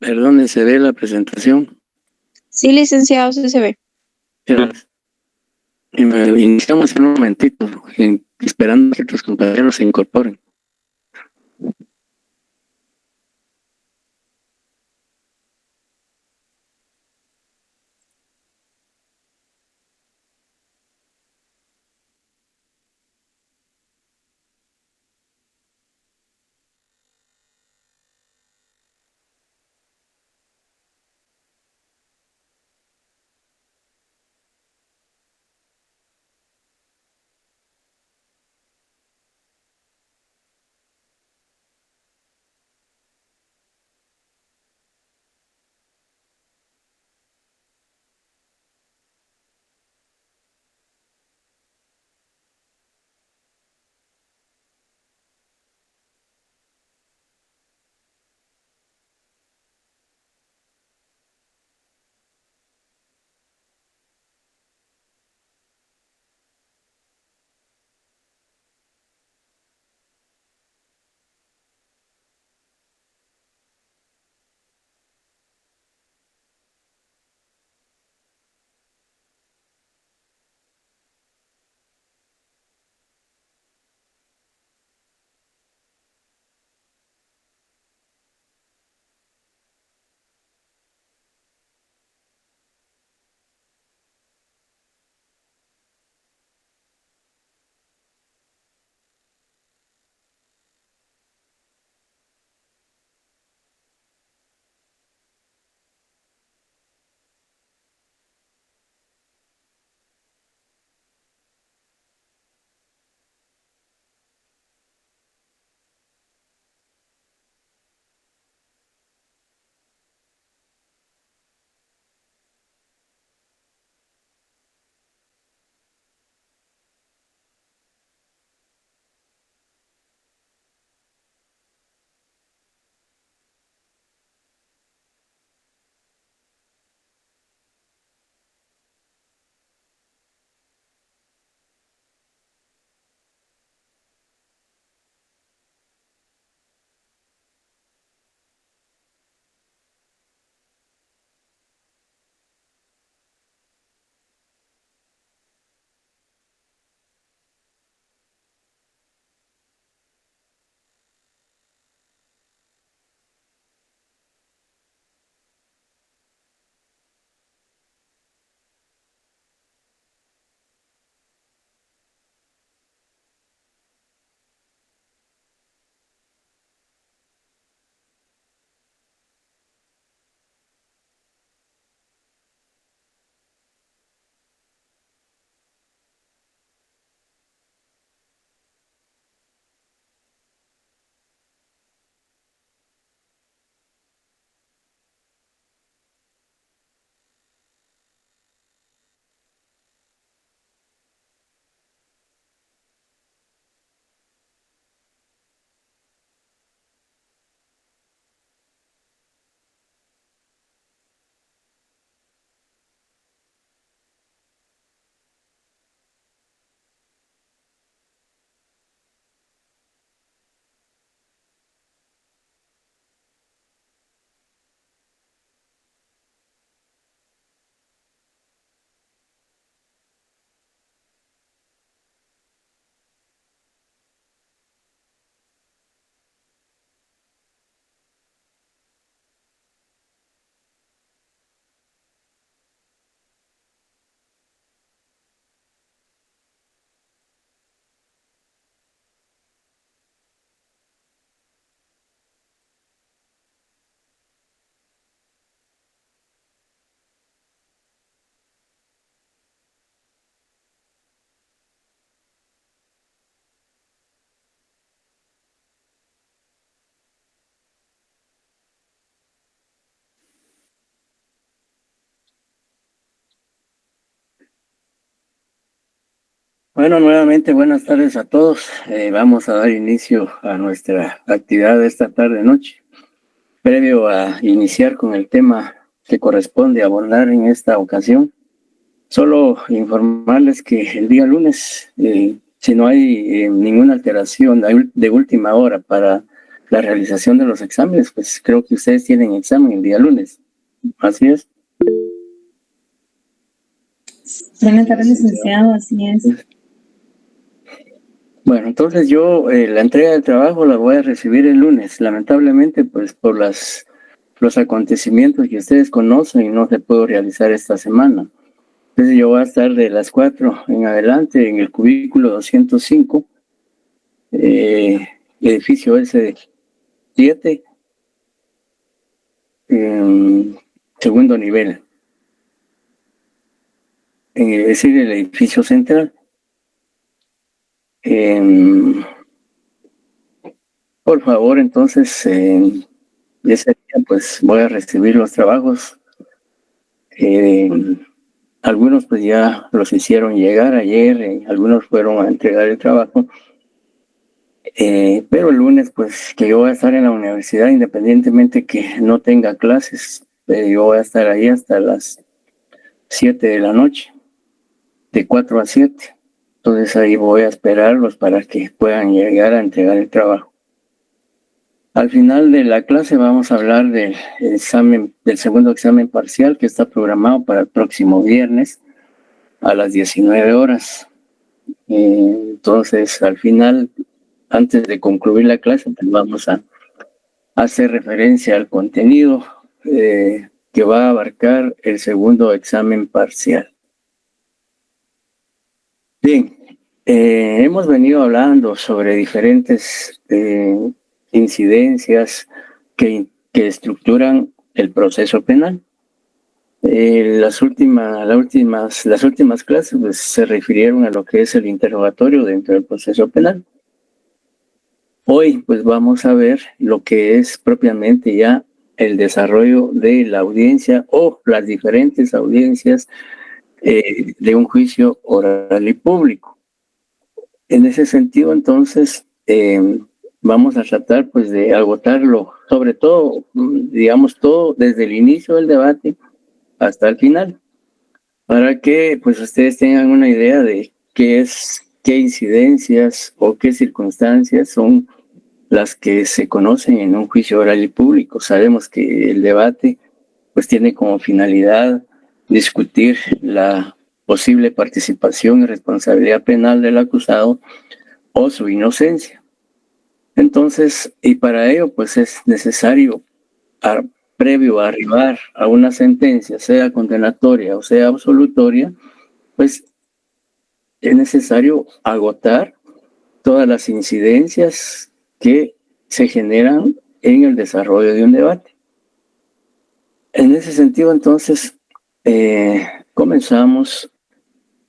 Perdón, se ve la presentación. Sí, licenciado, sí se ve. Gracias. Iniciamos en un momentito, esperando que otros compañeros se incorporen. Bueno, nuevamente buenas tardes a todos. Vamos a dar inicio a nuestra actividad de esta tarde-noche. Previo a iniciar con el tema que corresponde abordar en esta ocasión, solo informarles que el día lunes, si no hay ninguna alteración de última hora para la realización de los exámenes, pues creo que ustedes tienen examen el día lunes. Así es. Buenas tardes, licenciado, así es. Bueno, entonces yo la entrega del trabajo la voy a recibir el lunes. Lamentablemente, pues por los acontecimientos que ustedes conocen, no se pudo realizar esta semana. Entonces yo voy a estar de las 4 en adelante en el cubículo 205, edificio S7, segundo nivel. Es decir, el edificio central. Por favor, entonces, ese día pues voy a recibir los trabajos. Algunos pues ya los hicieron llegar ayer, algunos fueron a entregar el trabajo. Pero el lunes pues que yo voy a estar en la universidad, independientemente que no tenga clases, yo voy a estar ahí hasta las 7 de la noche, de 4 a 7. Entonces ahí voy a esperarlos para que puedan llegar a entregar el trabajo. Al final de la clase vamos a hablar del segundo examen parcial que está programado para el próximo viernes a las 19 horas. Entonces, al final, antes de concluir la clase, pues vamos a hacer referencia al contenido que va a abarcar el segundo examen parcial. Bien, hemos venido hablando sobre diferentes incidencias que estructuran el proceso penal. Las últimas clases pues, se refirieron a lo que es el interrogatorio dentro del proceso penal. Hoy pues vamos a ver lo que es propiamente ya el desarrollo de la audiencia o las diferentes audiencias de un juicio oral y público. En ese sentido, entonces, vamos a tratar pues de agotarlo, sobre todo, digamos, todo desde el inicio del debate hasta el final, para que pues ustedes tengan una idea de qué incidencias o qué circunstancias son las que se conocen en un juicio oral y público. Sabemos que el debate pues tiene como finalidad discutir la posible participación y responsabilidad penal del acusado o su inocencia. Entonces, y para ello pues es necesario, previo a arribar a una sentencia, sea condenatoria o sea absolutoria, pues es necesario agotar todas las incidencias que se generan en el desarrollo de un debate. En ese sentido, entonces, comenzamos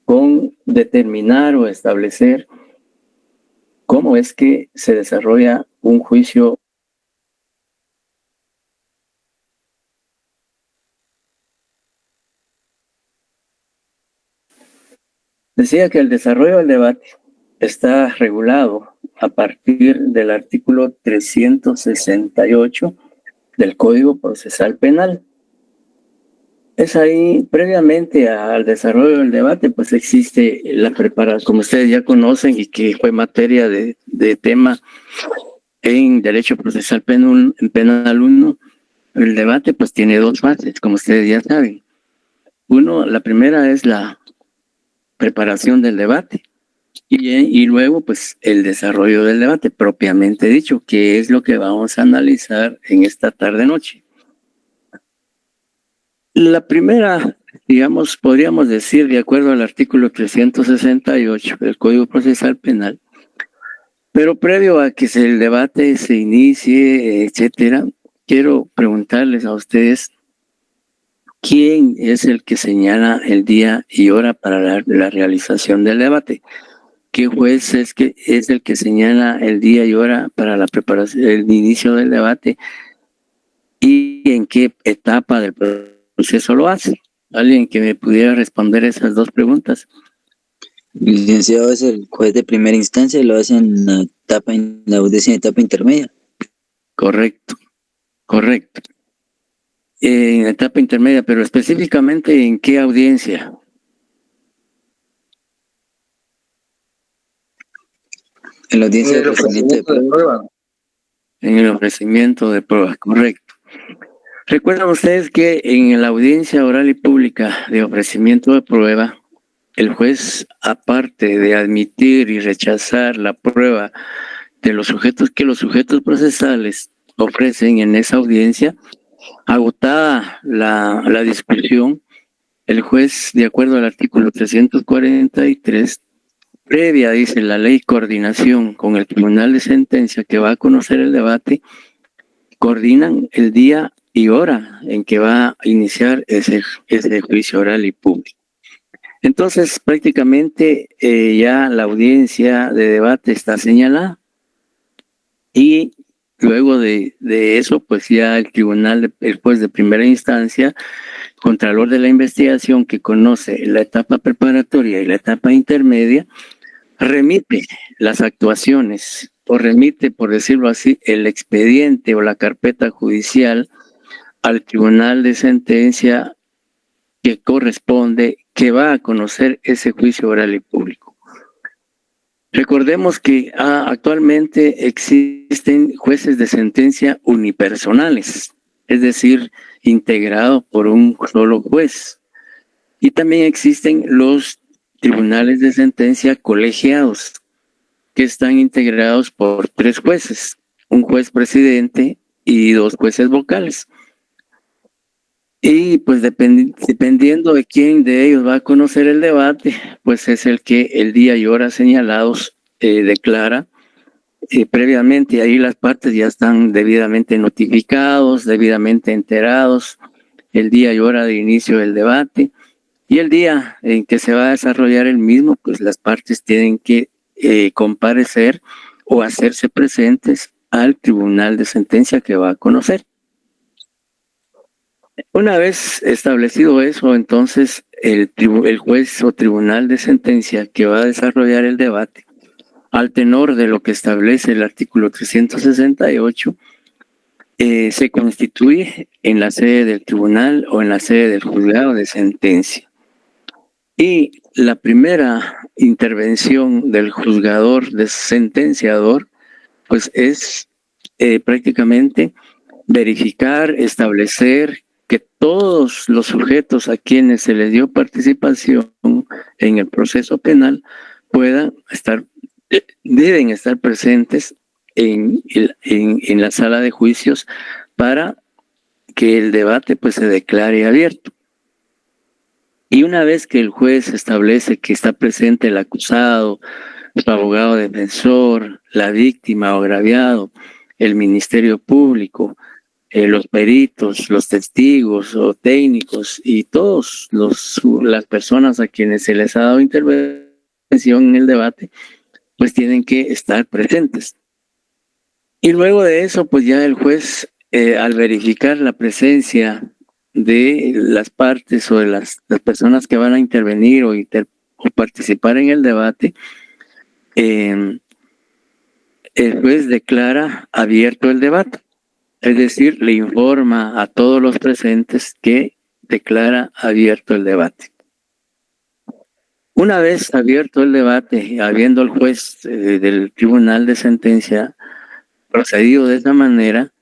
con determinar o establecer cómo es que se desarrolla un juicio. Decía que el desarrollo del debate está regulado a partir del artículo 368 del Código Procesal Penal. Es ahí, previamente al desarrollo del debate, pues existe la preparación, como ustedes ya conocen y que fue materia de tema en Derecho Procesal Penal 1, el debate pues tiene dos fases, como ustedes ya saben. La primera es la preparación del debate y luego pues el desarrollo del debate propiamente dicho, que es lo que vamos a analizar en esta tarde-noche. La primera, digamos, podríamos decir, de acuerdo al artículo 368 del Código Procesal Penal, pero previo a que el debate se inicie, etcétera, quiero preguntarles a ustedes quién es el que señala el día y hora para la realización del debate. ¿Qué juez es el que señala el día y hora para la preparación, el inicio del debate? ¿Y en qué etapa del proceso lo hace? ¿Alguien que me pudiera responder esas dos preguntas? El licenciado es el juez de primera instancia y lo hace en la audiencia en etapa intermedia. Correcto. En etapa intermedia, pero específicamente ¿en qué audiencia? En la audiencia de procedimiento de prueba. en el ofrecimiento de pruebas, correcto. Recuerdan ustedes que en la audiencia oral y pública de ofrecimiento de prueba, el juez, aparte de admitir y rechazar la prueba de los sujetos que los sujetos procesales ofrecen en esa audiencia, agotada la discusión, el juez, de acuerdo al artículo 343, previa, dice la ley, coordinación con el tribunal de sentencia que va a conocer el debate, coordinan el día y hora en que va a iniciar ese juicio oral y público. Entonces, prácticamente ya la audiencia de debate está señalada y luego de eso, pues ya el tribunal, el juez de primera instancia, contralor de la investigación que conoce la etapa preparatoria y la etapa intermedia, remite las actuaciones o remite, por decirlo así, el expediente o la carpeta judicial al tribunal de sentencia que corresponde, que va a conocer ese juicio oral y público. Recordemos que actualmente existen jueces de sentencia unipersonales, es decir, integrados por un solo juez. Y también existen los tribunales de sentencia colegiados, que están integrados por 3 jueces, un juez presidente y 2 jueces vocales. Y pues dependiendo de quién de ellos va a conocer el debate, pues es el que el día y hora señalados declara previamente. Ahí las partes ya están debidamente notificados, debidamente enterados, el día y hora de inicio del debate. Y el día en que se va a desarrollar el mismo, pues las partes tienen que comparecer o hacerse presentes al tribunal de sentencia que va a conocer. Una vez establecido eso, entonces el juez o tribunal de sentencia que va a desarrollar el debate, al tenor de lo que establece el artículo 368, se constituye en la sede del tribunal o en la sede del juzgado de sentencia. Y la primera intervención del juzgador de sentenciador, pues es prácticamente verificar, establecer que todos los sujetos a quienes se les dio participación en el proceso penal deben estar presentes en la sala de juicios para que el debate pues se declare abierto. Y una vez que el juez establece que está presente el acusado, su abogado defensor, la víctima o agraviado, el Ministerio Público, los peritos, los testigos o técnicos y todas las personas a quienes se les ha dado intervención en el debate, pues tienen que estar presentes. Y luego de eso, pues ya el juez, al verificar la presencia de las partes o de las personas que van a intervenir o participar en el debate, el juez declara abierto el debate. Es decir, le informa a todos los presentes que declara abierto el debate. Una vez abierto el debate, habiendo el juez del tribunal de sentencia procedido de esa manera,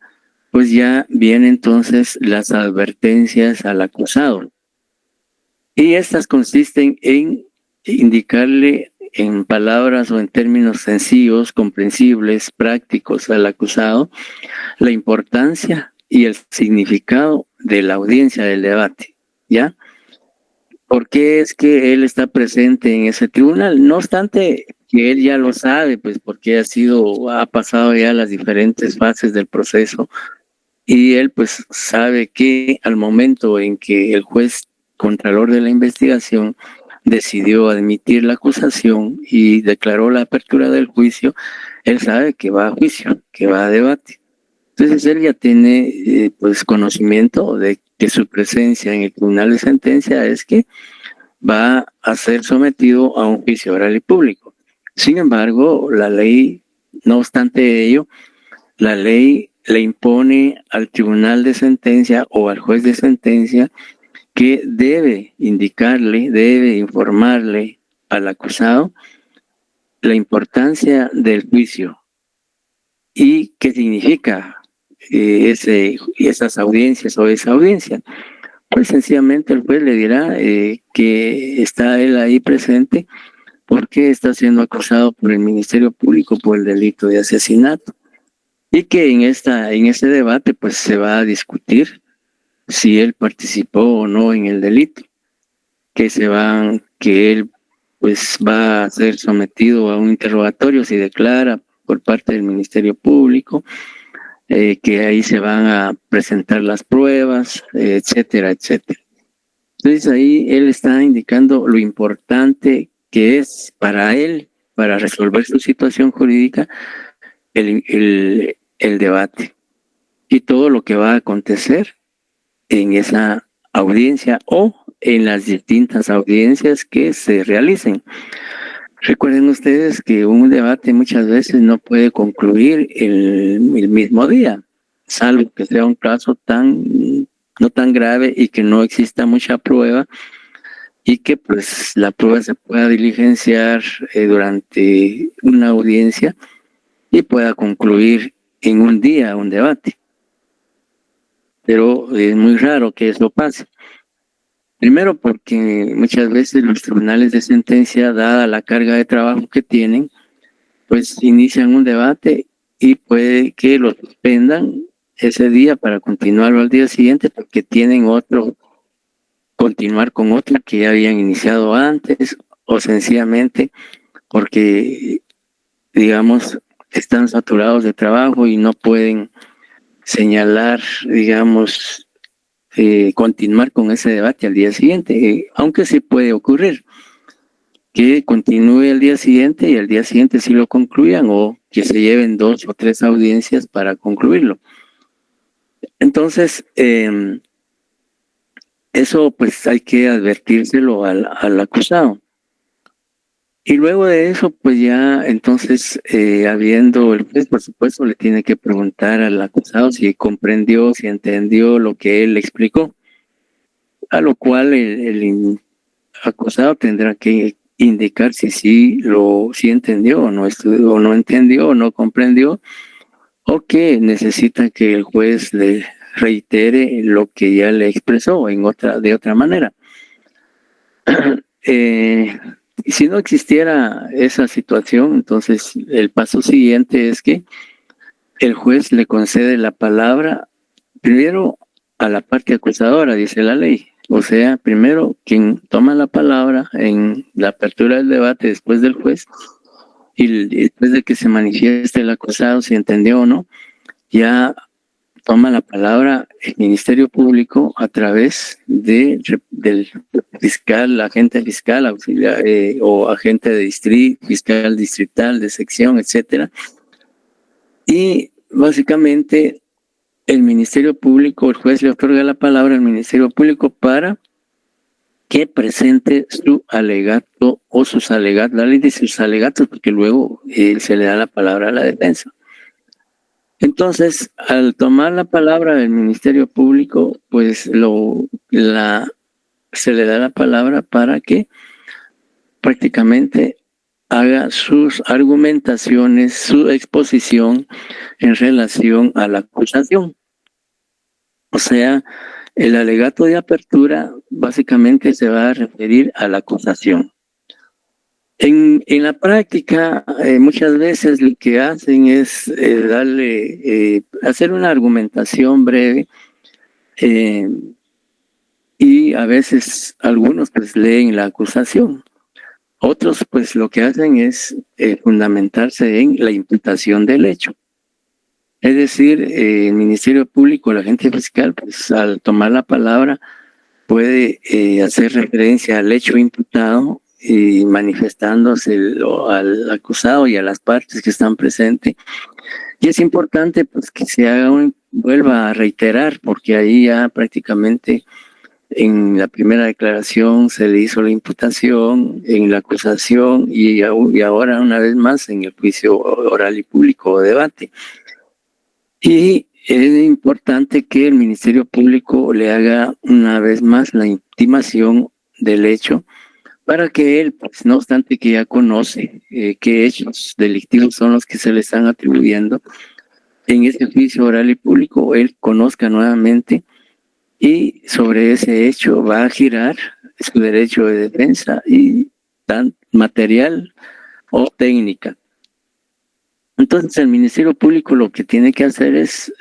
pues ya vienen entonces las advertencias al acusado. Y estas consisten en indicarle en palabras o en términos sencillos, comprensibles, prácticos al acusado, la importancia y el significado de la audiencia del debate, ¿ya? ¿Por qué es que él está presente en ese tribunal? No obstante que él ya lo sabe, pues porque ha pasado ya las diferentes fases del proceso y él pues sabe que al momento en que el juez contralor de la investigación decidió admitir la acusación y declaró la apertura del juicio, él sabe que va a juicio, que va a debate. Entonces él ya tiene pues conocimiento de que su presencia en el tribunal de sentencia es que va a ser sometido a un juicio oral y público. Sin embargo, la ley, no obstante ello, la ley le impone al tribunal de sentencia o al juez de sentencia que debe indicarle, debe informarle al acusado la importancia del juicio, ¿Y qué significa esas audiencias o esa audiencia? Pues sencillamente el juez le dirá que está él ahí presente porque está siendo acusado por el Ministerio Público por el delito de asesinato, y que en este debate pues se va a discutir si él participó o no en el delito, que él pues va a ser sometido a un interrogatorio si declara por parte del Ministerio Público, que ahí se van a presentar las pruebas, etcétera, etcétera. Entonces ahí él está indicando lo importante que es para él, para resolver su situación jurídica, el debate y todo lo que va a acontecer en esa audiencia o en las distintas audiencias que se realicen. Recuerden ustedes que un debate muchas veces no puede concluir el mismo día, salvo que sea un caso no tan grave y que no exista mucha prueba, y que pues la prueba se pueda diligenciar durante una audiencia y pueda concluir en un día un debate. Pero es muy raro que eso pase. Primero porque muchas veces los tribunales de sentencia, dada la carga de trabajo que tienen, pues inician un debate y puede que lo suspendan ese día para continuarlo al día siguiente porque tienen continuar con otro que ya habían iniciado antes, o sencillamente porque, digamos, están saturados de trabajo y no pueden señalar, digamos, continuar con ese debate al día siguiente, aunque sí puede ocurrir que continúe el día siguiente y al día siguiente sí lo concluyan, o que se lleven 2 o 3 audiencias para concluirlo. Entonces, eso pues hay que advertírselo al acusado. Y luego de eso, pues ya entonces, habiendo el juez, por supuesto, le tiene que preguntar al acusado si comprendió, si entendió lo que él explicó, a lo cual el acusado tendrá que indicar si entendió o no estudió, o no entendió o no comprendió, o que necesita que el juez le reitere lo que ya le expresó de otra manera. Si no existiera esa situación, entonces el paso siguiente es que el juez le concede la palabra primero a la parte acusadora, dice la ley. O sea, primero quien toma la palabra en la apertura del debate después del juez, y después de que se manifieste el acusado si entendió o no, ya toma la palabra el Ministerio Público a través del fiscal, agente fiscal auxiliar, o agente de distrito, fiscal distrital de sección, etcétera. Y básicamente el Ministerio Público, el juez le otorga la palabra al Ministerio Público para que presente su alegato o sus alegatos. La ley dice sus alegatos porque luego se le da la palabra a la defensa. Entonces, al tomar la palabra del Ministerio Público, pues se le da la palabra para que prácticamente haga sus argumentaciones, su exposición en relación a la acusación. O sea, el alegato de apertura básicamente se va a referir a la acusación. En la práctica, muchas veces lo que hacen es hacer una argumentación breve, y a veces algunos pues leen la acusación. Otros pues lo que hacen es fundamentarse en la imputación del hecho. Es decir, el Ministerio Público, el agente fiscal, pues al tomar la palabra puede hacer referencia al hecho imputado y manifestándose al acusado y a las partes que están presentes. Y es importante pues que vuelva a reiterar, porque ahí ya prácticamente en la primera declaración se le hizo la imputación, en la acusación y ahora una vez más en el juicio oral y público o debate. Y es importante que el Ministerio Público le haga una vez más la intimación del hecho para que él, pues, no obstante que ya conoce qué hechos delictivos son los que se le están atribuyendo, en ese juicio oral y público él conozca nuevamente y sobre ese hecho va a girar su derecho de defensa y tan material o técnica. Entonces el Ministerio Público lo que tiene que hacer es,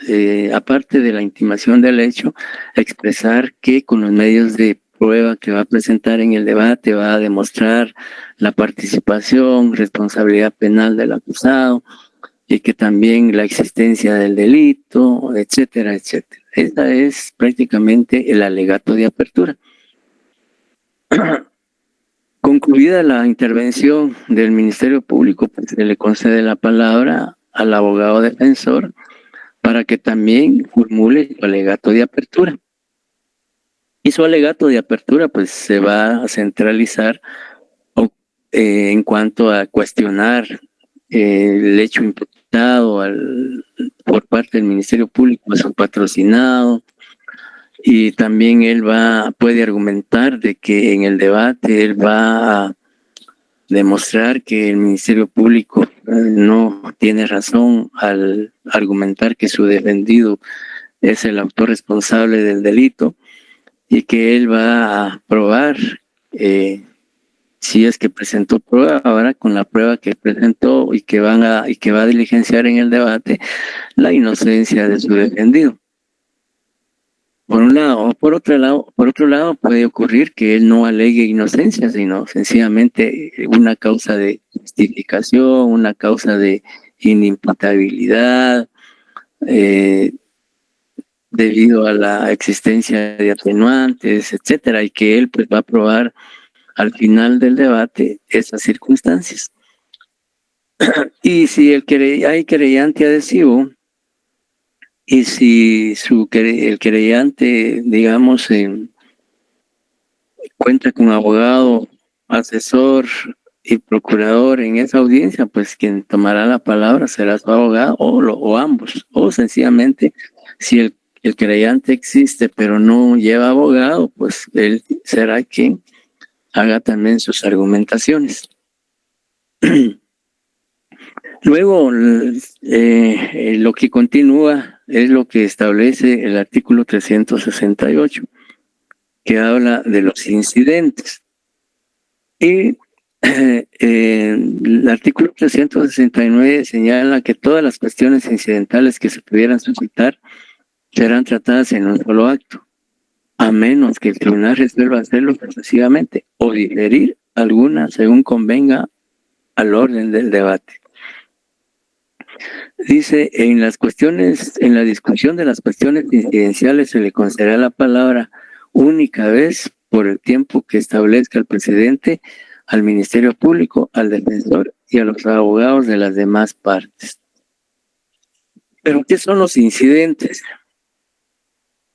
aparte de la intimación del hecho, expresar que con los medios de prueba que va a presentar en el debate va a demostrar la participación, responsabilidad penal del acusado y que también la existencia del delito, etcétera, etcétera. Esta es prácticamente el alegato de apertura. Concluida la intervención del Ministerio Público, pues se le concede la palabra al abogado defensor para que también formule su alegato de apertura. Y su alegato de apertura pues se va a centralizar en cuanto a cuestionar el hecho imputado por parte del Ministerio Público a su patrocinado, y también él puede argumentar de que en el debate él va a demostrar que el Ministerio Público no tiene razón al argumentar que su defendido es el autor responsable del delito y que él va a probar si es que presentó prueba, ahora con la prueba que presentó y que va a diligenciar en el debate la inocencia de su defendido. Por un lado, o por otro lado puede ocurrir que él no alegue inocencia, sino sencillamente una causa de justificación, una causa de inimputabilidad, debido a la existencia de atenuantes, etcétera, y que él pues va a probar al final del debate esas circunstancias. Y si hay querellante adhesivo, y si el querellante, digamos, cuenta con abogado, asesor y procurador en esa audiencia, pues quien tomará la palabra será su abogado o ambos. O sencillamente, si el querellante existe pero no lleva abogado, pues él será quien haga también sus argumentaciones. Luego, lo que continúa es lo que establece el artículo 368, que habla de los incidentes. Y el artículo 369 señala que todas las cuestiones incidentales que se pudieran suscitar serán tratadas en un solo acto, a menos que el tribunal resuelva hacerlo sucesivamente o diferir alguna según convenga al orden del debate. Dice, en la discusión de las cuestiones incidenciales se le concederá la palabra única vez por el tiempo que establezca el presidente, al Ministerio Público, al defensor y a los abogados de las demás partes. ¿Pero qué son los incidentes?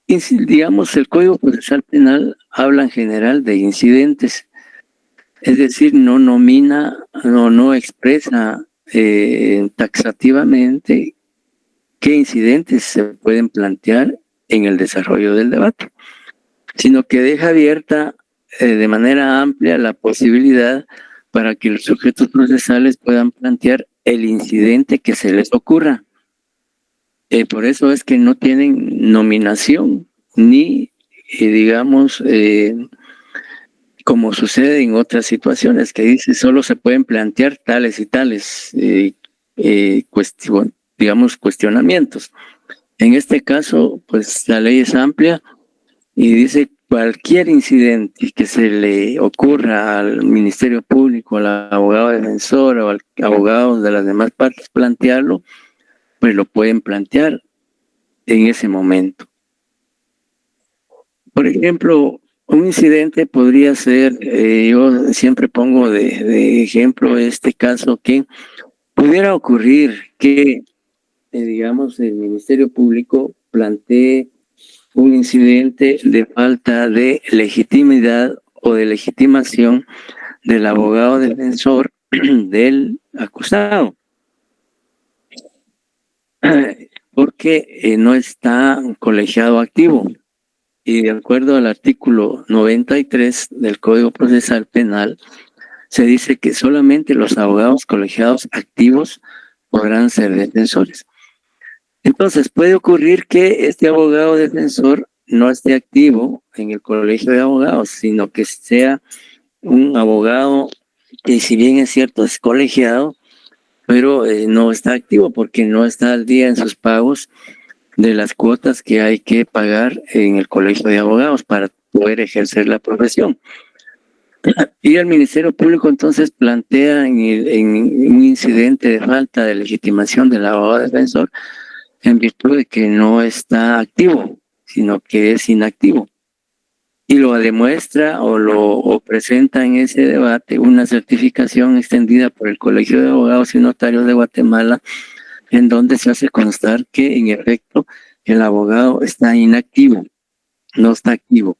Digamos, el Código Procesal Penal habla en general de incidentes, es decir, no nomina, no expresa taxativamente qué incidentes se pueden plantear en el desarrollo del debate, sino que deja abierta de manera amplia la posibilidad para que los sujetos procesales puedan plantear el incidente que se les ocurra. Por eso es que no tienen nominación ni, digamos, como sucede en otras situaciones, que dice solo se pueden plantear tales y tales cuestionamientos. En este caso, pues la ley es amplia y dice cualquier incidente que se le ocurra al Ministerio Público, al abogado defensor o al abogado de las demás partes plantearlo, pues lo pueden plantear en ese momento. Por ejemplo, un incidente podría ser, yo siempre pongo de ejemplo este caso, que pudiera ocurrir que, digamos, el Ministerio Público plantee un incidente de falta de legitimidad o de legitimación del abogado defensor del acusado, porque no está colegiado activo. Y de acuerdo al artículo 93 del Código Procesal Penal, se dice que solamente los abogados colegiados activos podrán ser defensores. Entonces, puede ocurrir que este abogado defensor no esté activo en el colegio de abogados, sino que sea un abogado que, si bien es cierto, es colegiado, pero no está activo porque no está al día en sus pagos de las cuotas que hay que pagar en el colegio de abogados para poder ejercer la profesión. Y el Ministerio Público entonces plantea en un incidente de falta de legitimación del abogado defensor en virtud de que no está activo, sino que es inactivo. Y lo demuestra o presenta en ese debate una certificación extendida por el Colegio de Abogados y Notarios de Guatemala, en donde se hace constar que en efecto el abogado está inactivo, no está activo.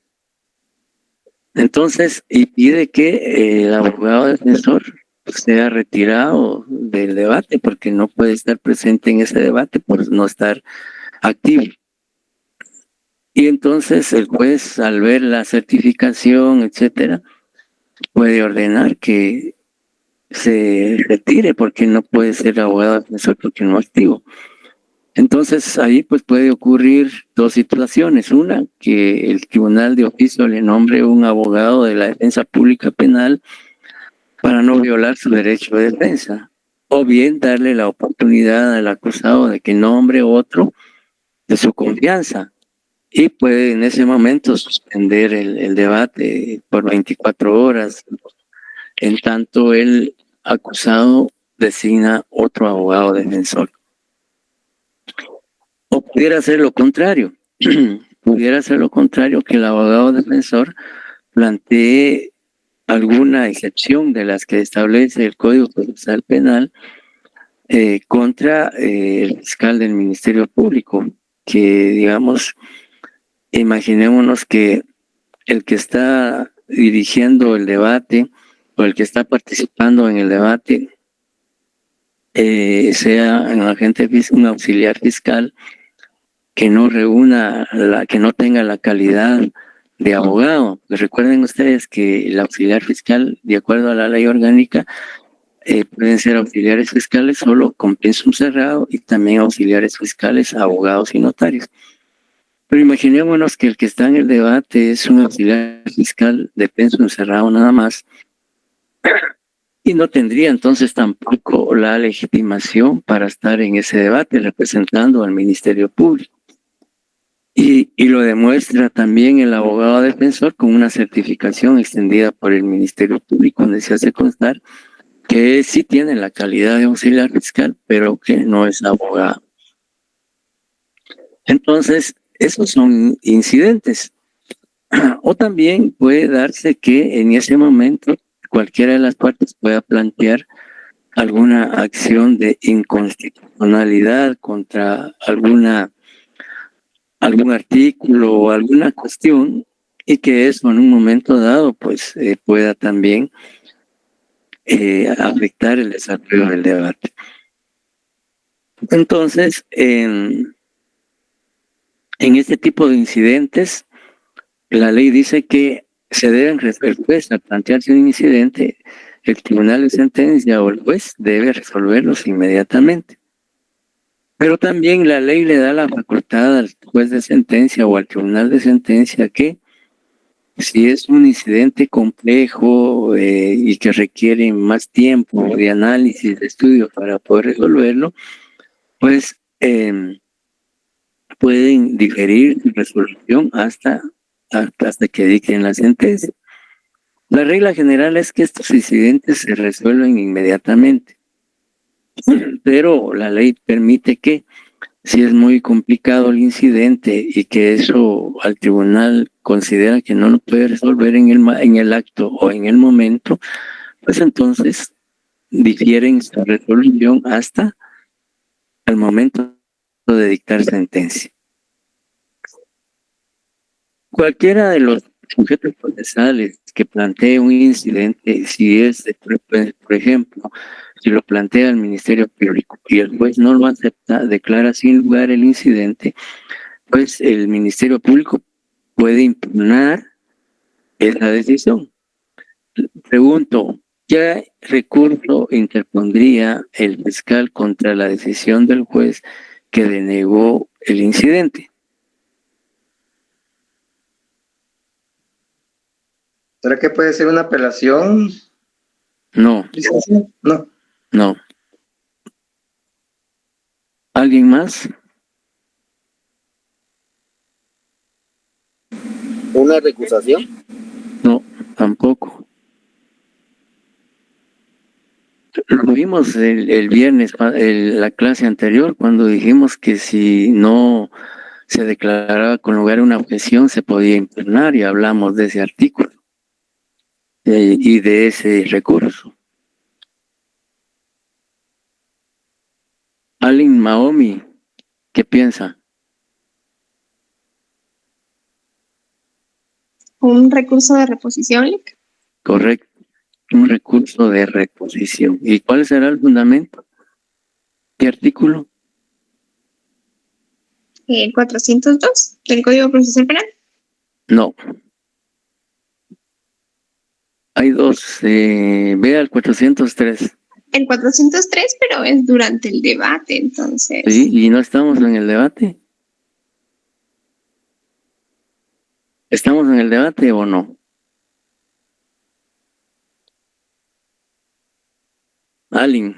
Entonces, y pide que el abogado defensor sea retirado del debate porque no puede estar presente en ese debate por no estar activo. Y entonces el juez, al ver la certificación, etcétera, puede ordenar que se retire porque no puede ser abogado defensor porque no es activo. Entonces ahí pues puede ocurrir dos situaciones. Una, que el tribunal de oficio le nombre un abogado de la defensa pública penal para no violar su derecho de defensa. O bien darle la oportunidad al acusado de que nombre otro de su confianza. Y puede en ese momento suspender el debate por 24 horas, en tanto el acusado designa otro abogado defensor. O pudiera ser lo contrario, pudiera ser lo contrario, que el abogado defensor plantee alguna excepción de las que establece el Código Procesal Penal contra el fiscal del Ministerio Público, que digamos, imaginémonos que el que está dirigiendo el debate o el que está participando en el debate sea un agente, un auxiliar fiscal que no reúna, que no tenga la calidad de abogado. Pues recuerden ustedes que el auxiliar fiscal, de acuerdo a la ley orgánica, pueden ser auxiliares fiscales solo con pensum cerrado y también auxiliares fiscales, abogados y notarios. Pero imaginémonos que el que está en el debate es un auxiliar fiscal de pensum cerrado nada más y no tendría entonces tampoco la legitimación para estar en ese debate representando al Ministerio Público. Y lo demuestra también el abogado defensor con una certificación extendida por el Ministerio Público, donde se hace constar que sí tiene la calidad de auxiliar fiscal, pero que no es abogado. Entonces, esos son incidentes. O también puede darse que en ese momento cualquiera de las partes pueda plantear alguna acción de inconstitucionalidad contra algún artículo o alguna cuestión, y que eso en un momento dado pues pueda también afectar el desarrollo del debate. Entonces, en este tipo de incidentes, la ley dice que se deben, el juez, al plantearse un incidente, el tribunal de sentencia o el juez debe resolverlos inmediatamente. Pero también la ley le da la facultad al juez de sentencia o al tribunal de sentencia que, si es un incidente complejo y que requiere más tiempo de análisis, de estudio para poder resolverlo, pues pueden diferir su resolución hasta que dicten la sentencia. La regla general es que estos incidentes se resuelven inmediatamente, pero la ley permite que, si es muy complicado el incidente y que eso al tribunal considera que no lo puede resolver en el acto o en el momento, pues entonces difieren su resolución hasta el momento de dictar sentencia. Cualquiera de los sujetos procesales que plantee un incidente, si es, por ejemplo, si lo plantea el Ministerio Público y el juez no lo acepta, declara sin lugar el incidente, pues el Ministerio Público puede impugnar esa decisión. Pregunto, ¿qué recurso interpondría el fiscal contra la decisión del juez que denegó el incidente. ¿Será que puede ser una apelación, No, licenciado? No. no. ¿Alguien más? ¿Una recusación? No, tampoco. Lo vimos el viernes, la clase anterior, cuando dijimos que si no se declaraba con lugar una objeción, se podía impugnar, y hablamos de ese artículo y de ese recurso. Alin Maomi, ¿qué piensa? Un recurso de reposición, Lic. Correcto, un recurso de reposición. ¿Y cuál será el fundamento? ¿Qué artículo? 402 del Código Procesal Penal. No. Hay dos. Vea el 403. El 403, pero es durante el debate, entonces. Sí, y no estamos en el debate. ¿Estamos en el debate o no? Alin.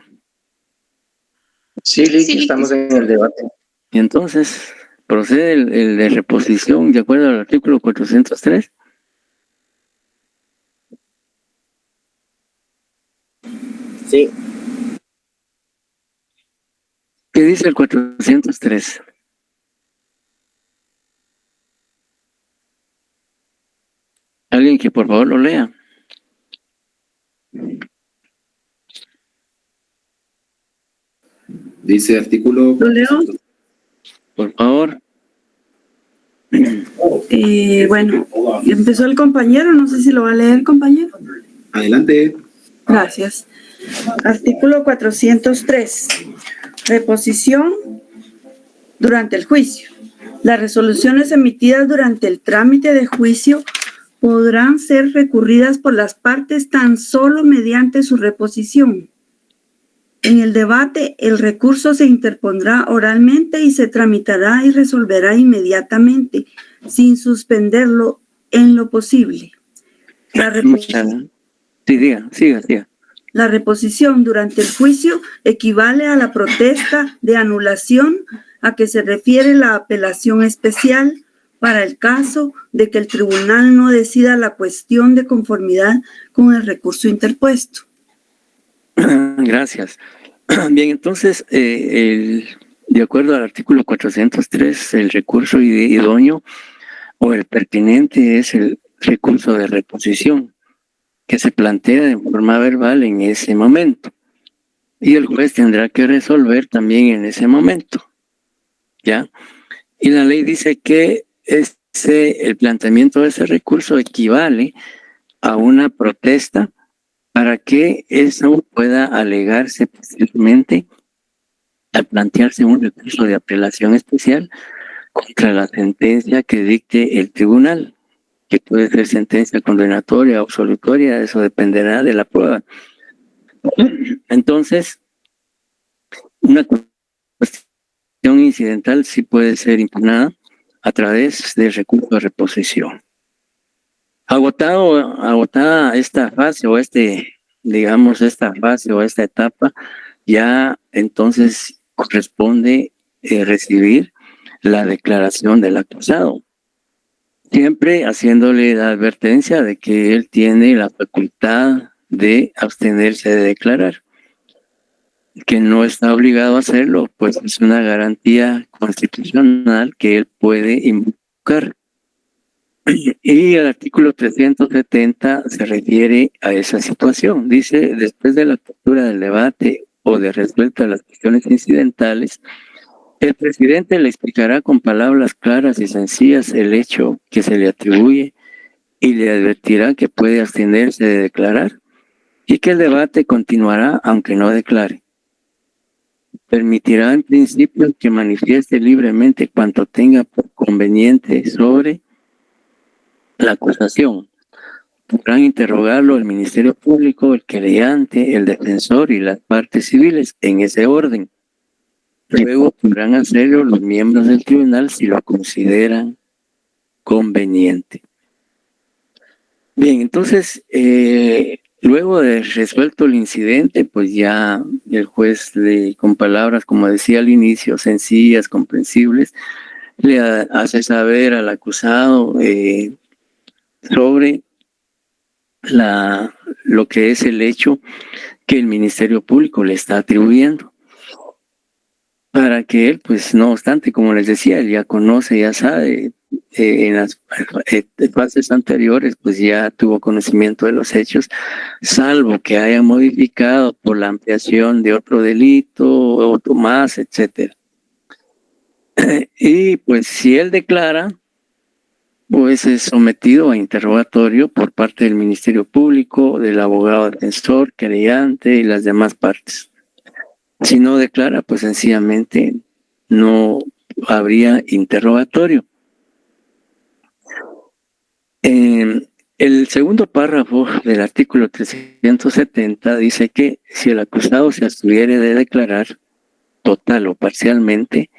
Sí, Lic, Sí, Lic. estamos en el debate. Y entonces procede el de reposición de acuerdo al artículo 403. Sí. ¿Qué dice el 403? Alguien que por favor lo lea. Dice artículo. ¿Lo leo? Por favor. Bueno, empezó el compañero, no sé si lo va a leer el compañero. Adelante. Gracias. Artículo 403. Reposición durante el juicio. Las resoluciones emitidas durante el trámite de juicio podrán ser recurridas por las partes tan solo mediante su reposición. En el debate, el recurso se interpondrá oralmente y se tramitará y resolverá inmediatamente, sin suspenderlo en lo posible. Sí, siga. La reposición durante el juicio equivale a la protesta de anulación a que se refiere la apelación especial para el caso de que el tribunal no decida la cuestión de conformidad con el recurso interpuesto. Gracias. Bien, entonces, de acuerdo al artículo 403, el recurso idóneo o el pertinente es el recurso de reposición, que se plantea de forma verbal en ese momento. Y el juez tendrá que resolver también en ese momento. ¿Ya? Y la ley dice que el planteamiento de ese recurso equivale a una protesta para que eso pueda alegarse posteriormente al plantearse un recurso de apelación especial contra la sentencia que dicte el tribunal, que puede ser sentencia condenatoria o absolutoria, eso dependerá de la prueba. Entonces, una cuestión incidental sí puede ser impugnada a través del recurso de reposición. Agotada esta fase o esta fase o esta etapa, ya entonces corresponde recibir la declaración del acusado, siempre haciéndole la advertencia de que él tiene la facultad de abstenerse de declarar. Que no está obligado a hacerlo, pues es una garantía constitucional que él puede invocar. Y el artículo 370 se refiere a esa situación. Dice, después de la apertura del debate o de resuelta las cuestiones incidentales, el presidente le explicará con palabras claras y sencillas el hecho que se le atribuye y le advertirá que puede abstenerse de declarar y que el debate continuará aunque no declare. Permitirá en principio que manifieste libremente cuanto tenga por conveniente sobre la acusación. Podrán interrogarlo el Ministerio Público, el querellante, el defensor y las partes civiles en ese orden. Luego podrán hacerlo los miembros del tribunal si lo consideran conveniente. Bien, entonces, luego de resuelto el incidente, pues ya el juez, con palabras, como decía al inicio, sencillas, comprensibles, le hace saber al acusado sobre lo que es el hecho que el Ministerio Público le está atribuyendo. Para que él, pues no obstante, como les decía, él ya conoce, ya sabe, en las fases anteriores, pues ya tuvo conocimiento de los hechos, salvo que haya modificado por la ampliación de otro delito, otro más, etcétera. Y pues si él declara, pues es sometido a interrogatorio por parte del Ministerio Público, del abogado defensor, querellante y las demás partes. Si no declara, pues sencillamente no habría interrogatorio. El segundo párrafo del artículo 370 dice que si el acusado se abstuviere de declarar total o parcialmente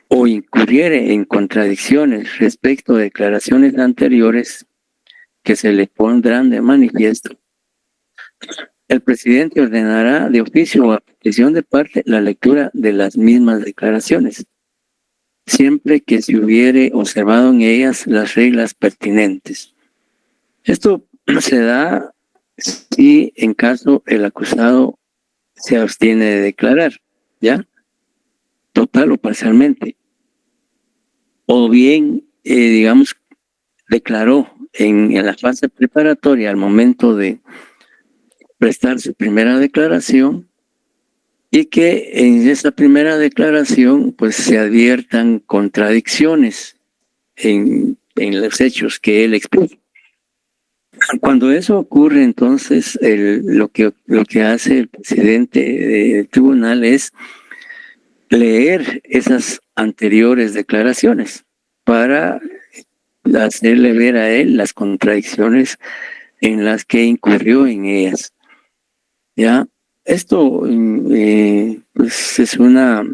o incurriere en contradicciones respecto de declaraciones anteriores que se le pondrán de manifiesto, el presidente ordenará de oficio o a petición de parte la lectura de las mismas declaraciones, siempre que se hubiere observado en ellas las reglas pertinentes. Esto se da si en caso el acusado se abstiene de declarar, ¿ya? Total o parcialmente. O bien, digamos, declaró en la fase preparatoria al momento de prestar su primera declaración y que en esa primera declaración pues se adviertan contradicciones en los hechos que él expuso. Cuando eso ocurre, entonces lo que hace el presidente del tribunal es leer esas anteriores declaraciones para hacerle ver a él las contradicciones en las que incurrió en ellas. ¿Ya? Esto pues es una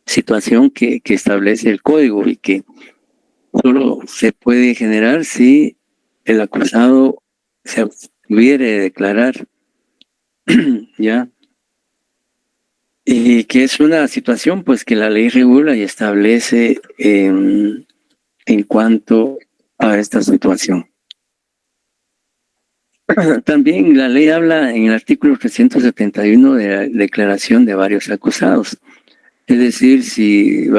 situación que establece el código y que solo se puede generar si el acusado se abstuviere de declarar, ¿ya? Y que es una situación pues que la ley regula y establece en cuanto a esta situación. También la ley habla en el artículo 371 de la declaración de varios acusados. Es decir, si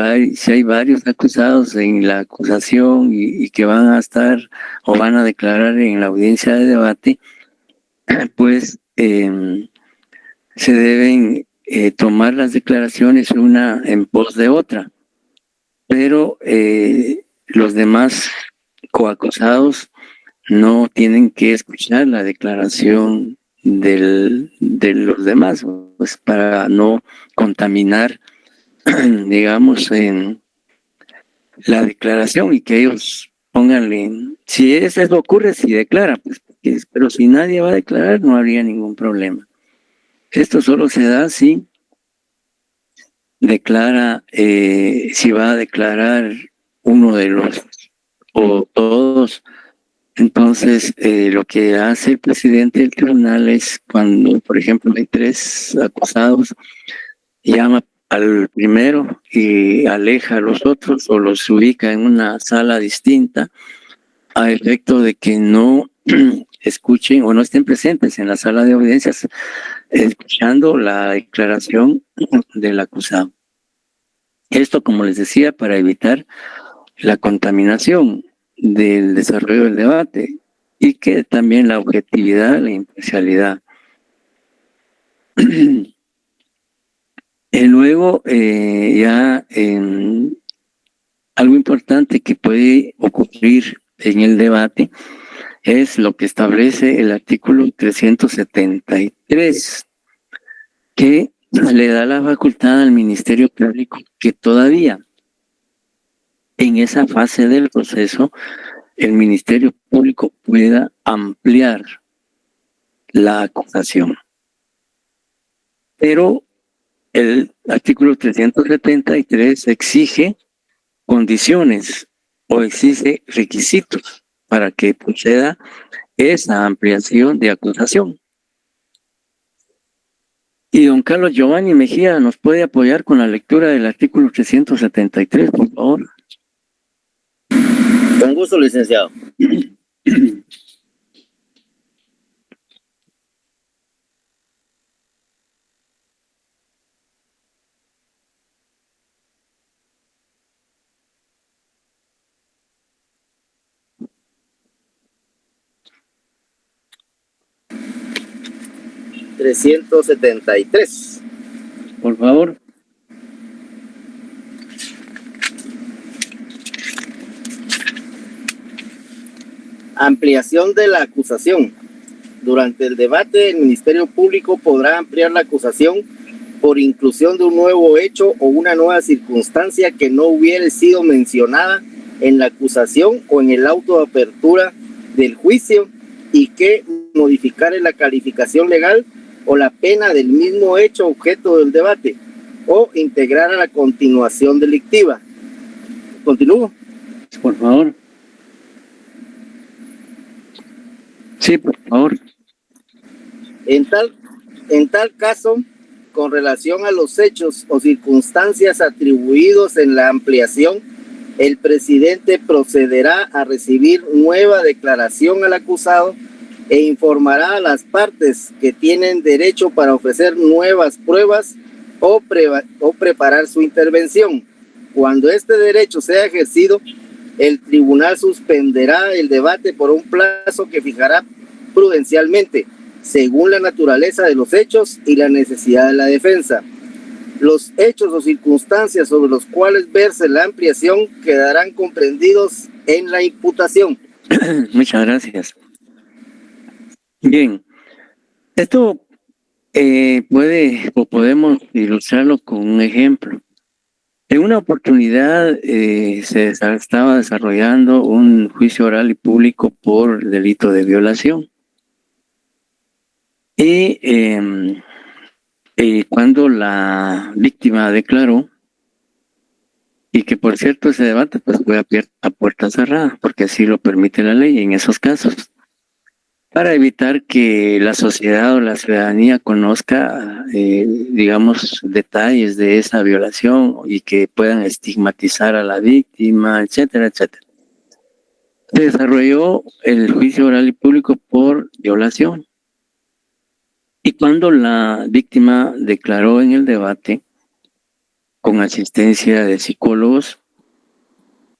hay varios acusados en la acusación y que van a estar o van a declarar en la audiencia de debate, pues se deben tomar las declaraciones una en pos de otra. Pero los demás coacusados no tienen que escuchar la declaración de los demás, pues para no contaminar, digamos, en la declaración y que ellos pónganle, si eso ocurre, si declara, pues, pero si nadie va a declarar, no habría ningún problema. Esto solo se da si declara, si va a declarar uno de los o todos. Entonces, lo que hace el presidente del tribunal es cuando, por ejemplo, hay 3 acusados, llama al primero y aleja a los otros o los ubica en una sala distinta a efecto de que no escuchen o no estén presentes en la sala de audiencias escuchando la declaración del acusado. Esto, como les decía, para evitar la contaminación del desarrollo del debate y que también la objetividad, la imparcialidad. Y luego algo importante que puede ocurrir en el debate es lo que establece el artículo 373, que le da la facultad al Ministerio Público que todavía en esa fase del proceso el Ministerio Público pueda ampliar la acusación. Pero el artículo 373 exige condiciones o exige requisitos para que proceda esa ampliación de acusación. Y don Carlos Giovanni Mejía nos puede apoyar con la lectura del artículo 373, por favor. Con gusto, licenciado. $373. Por favor. Ampliación de la acusación. Durante el debate, el Ministerio Público podrá ampliar la acusación por inclusión de un nuevo hecho o una nueva circunstancia que no hubiera sido mencionada en la acusación o en el auto de apertura del juicio y que modificare la calificación legal o la pena del mismo hecho objeto del debate o integrar a la continuación delictiva. ¿Continúo? Por favor. Sí, por favor. En tal caso, con relación a los hechos o circunstancias atribuidos en la ampliación, el presidente procederá a recibir nueva declaración al acusado e informará a las partes que tienen derecho para ofrecer nuevas pruebas o preparar su intervención. Cuando este derecho sea ejercido, el tribunal suspenderá el debate por un plazo que fijará prudencialmente, según la naturaleza de los hechos y la necesidad de la defensa. Los hechos o circunstancias sobre los cuales verse la ampliación quedarán comprendidos en la imputación. Muchas gracias. Bien, esto podemos ilustrarlo con un ejemplo. En una oportunidad se estaba desarrollando un juicio oral y público por delito de violación. Y cuando la víctima declaró, y que por cierto ese debate pues fue a puerta cerrada, porque así lo permite la ley en esos casos, para evitar que la sociedad o la ciudadanía conozca, digamos, detalles de esa violación y que puedan estigmatizar a la víctima, etcétera, etcétera. Se desarrolló el juicio oral y público por violación. Y cuando la víctima declaró en el debate, con asistencia de psicólogos,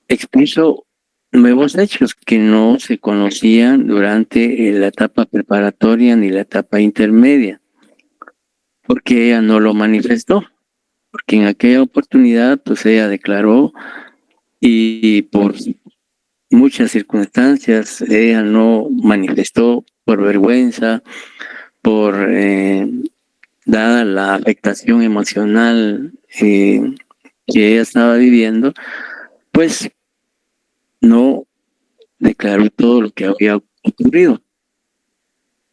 expuso nuevos hechos que no se conocían durante la etapa preparatoria ni la etapa intermedia, porque ella no lo manifestó, porque en aquella oportunidad pues ella declaró y por muchas circunstancias ella no manifestó por vergüenza, por dada la afectación emocional que ella estaba viviendo, pues no declaró todo lo que había ocurrido.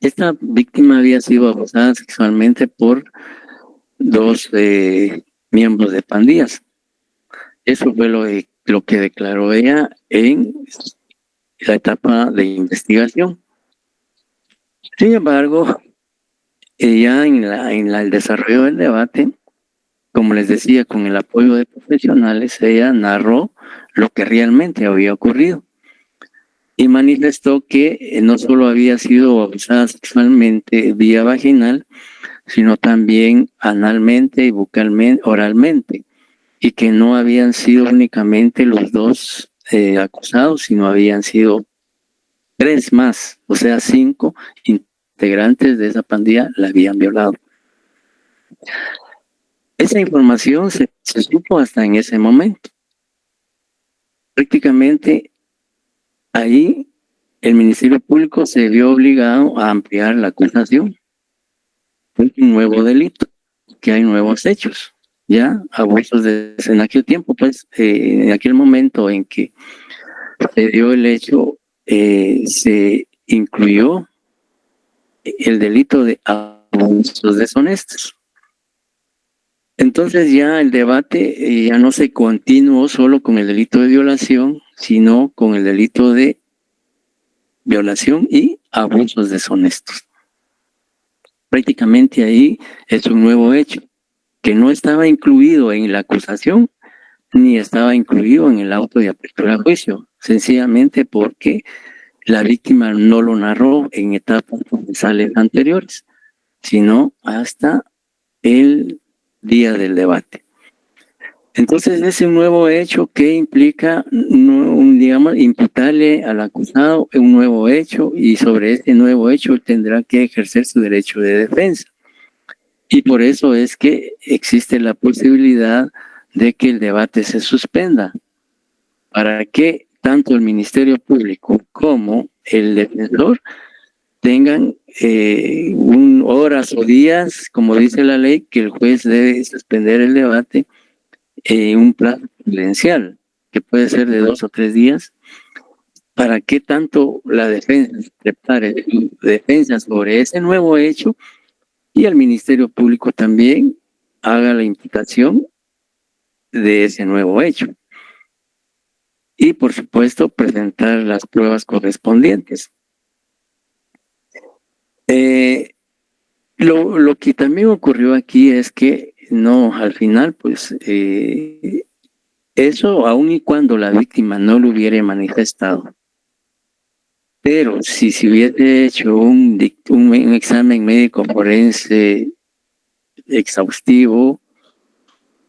Esta víctima había sido abusada sexualmente por dos miembros de pandillas. Eso fue lo que declaró ella en la etapa de investigación. Sin embargo, ya en el desarrollo del debate, como les decía, con el apoyo de profesionales, ella narró lo que realmente había ocurrido y manifestó que no solo había sido abusada sexualmente vía vaginal, sino también analmente y bucalmente, oralmente, y que no habían sido únicamente los dos acusados, sino habían sido 3 más, o sea, 5 integrantes de esa pandilla la habían violado. Esa información se supo hasta en ese momento. Prácticamente ahí el Ministerio Público se vio obligado a ampliar la acusación. Fue un nuevo delito, que hay nuevos hechos, ya abusos en aquel tiempo, pues en aquel momento en que se dio el hecho, se incluyó el delito de abusos deshonestos. Entonces ya el debate ya no se continuó solo con el delito de violación, sino con el delito de violación y abusos deshonestos. Prácticamente ahí es un nuevo hecho que no estaba incluido en la acusación ni estaba incluido en el auto de apertura a juicio, sencillamente porque la víctima no lo narró en etapas procesales anteriores, sino hasta el día del debate. Entonces es un nuevo hecho que implica, digamos, imputarle al acusado un nuevo hecho, y sobre ese nuevo hecho tendrá que ejercer su derecho de defensa. Y por eso es que existe la posibilidad de que el debate se suspenda, para que tanto el Ministerio Público como el defensor tengan horas o días, como dice la ley, que el juez debe suspender el debate en un plazo prudencial, que puede ser de 2 o 3 días, para que tanto la defensa prepare su defensa sobre ese nuevo hecho y el Ministerio Público también haga la imputación de ese nuevo hecho. Y por supuesto presentar las pruebas correspondientes. Lo que también ocurrió aquí es que no, al final, pues eso aun y cuando la víctima no lo hubiera manifestado. Pero si se hubiese hecho un examen médico forense exhaustivo,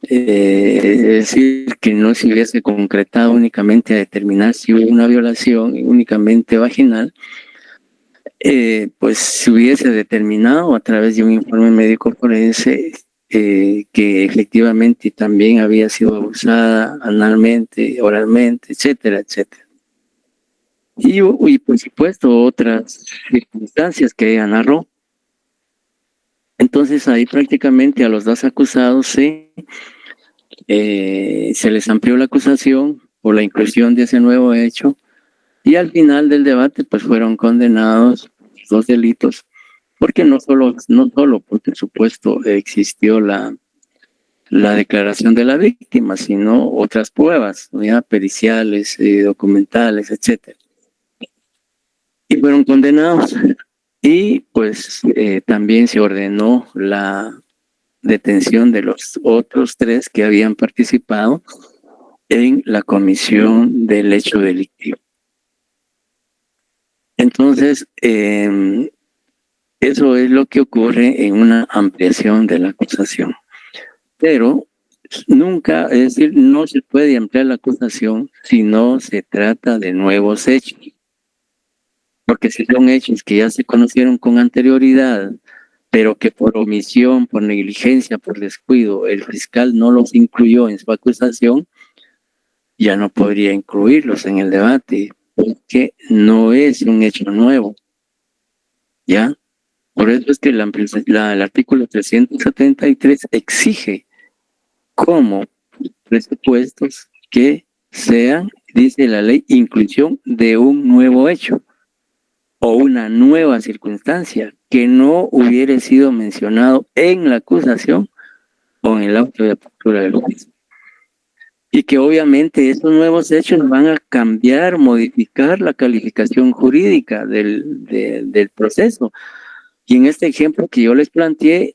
es decir, que no se hubiese concretado únicamente a determinar si hubo una violación únicamente vaginal, pues se hubiese determinado a través de un informe médico forense que efectivamente también había sido abusada analmente, oralmente, etcétera, etcétera. Y por supuesto otras circunstancias que ella narró. Entonces ahí prácticamente a los dos acusados se les amplió la acusación por la inclusión de ese nuevo hecho, y al final del debate pues fueron condenados los 2 delitos, porque no solo porque por supuesto existió la declaración de la víctima, sino otras pruebas, ya periciales, documentales, etcétera. Y fueron condenados. Y pues también se ordenó la detención de los otros 3 que habían participado en la comisión del hecho delictivo. Entonces, eso es lo que ocurre en una ampliación de la acusación. Pero nunca, es decir, no se puede ampliar la acusación si no se trata de nuevos hechos. Porque si son hechos que ya se conocieron con anterioridad, pero que por omisión, por negligencia, por descuido, el fiscal no los incluyó en su acusación, ya no podría incluirlos en el debate, porque no es un hecho nuevo. ¿Ya? Por eso es que el artículo 373 exige como presupuestos que sean, dice la ley, inclusión de un nuevo hecho o una nueva circunstancia que no hubiera sido mencionado en la acusación o en el auto de apertura del juicio. Y que obviamente estos nuevos hechos van a cambiar, modificar la calificación jurídica del proceso. Y en este ejemplo que yo les planteé,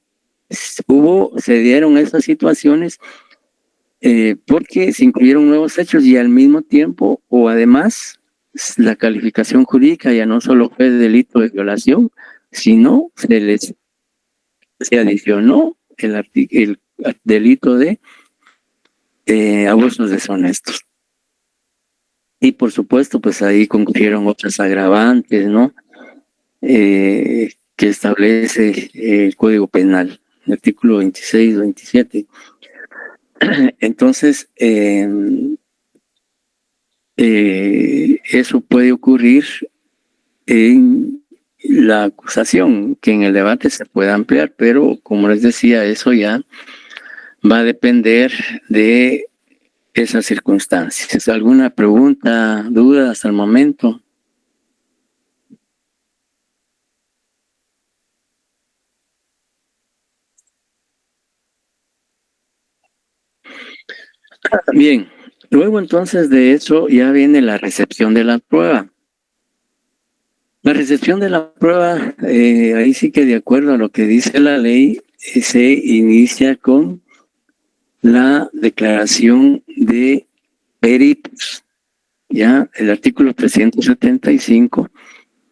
se dieron esas situaciones porque se incluyeron nuevos hechos y al mismo tiempo, o además, la calificación jurídica ya no solo fue de delito de violación, sino se adicionó el delito de abusos deshonestos. Y por supuesto, pues ahí concurrieron otras agravantes, ¿no? Que establece el Código Penal, el artículo 26, 27. Entonces, eso puede ocurrir en la acusación, que en el debate se puede ampliar, pero como les decía, eso ya va a depender de esas circunstancias. ¿Alguna pregunta, duda hasta el momento? Bien, luego entonces de eso ya viene la recepción de la prueba. La recepción de la prueba, ahí sí que de acuerdo a lo que dice la ley, se inicia con la declaración de peritos. Ya el artículo 375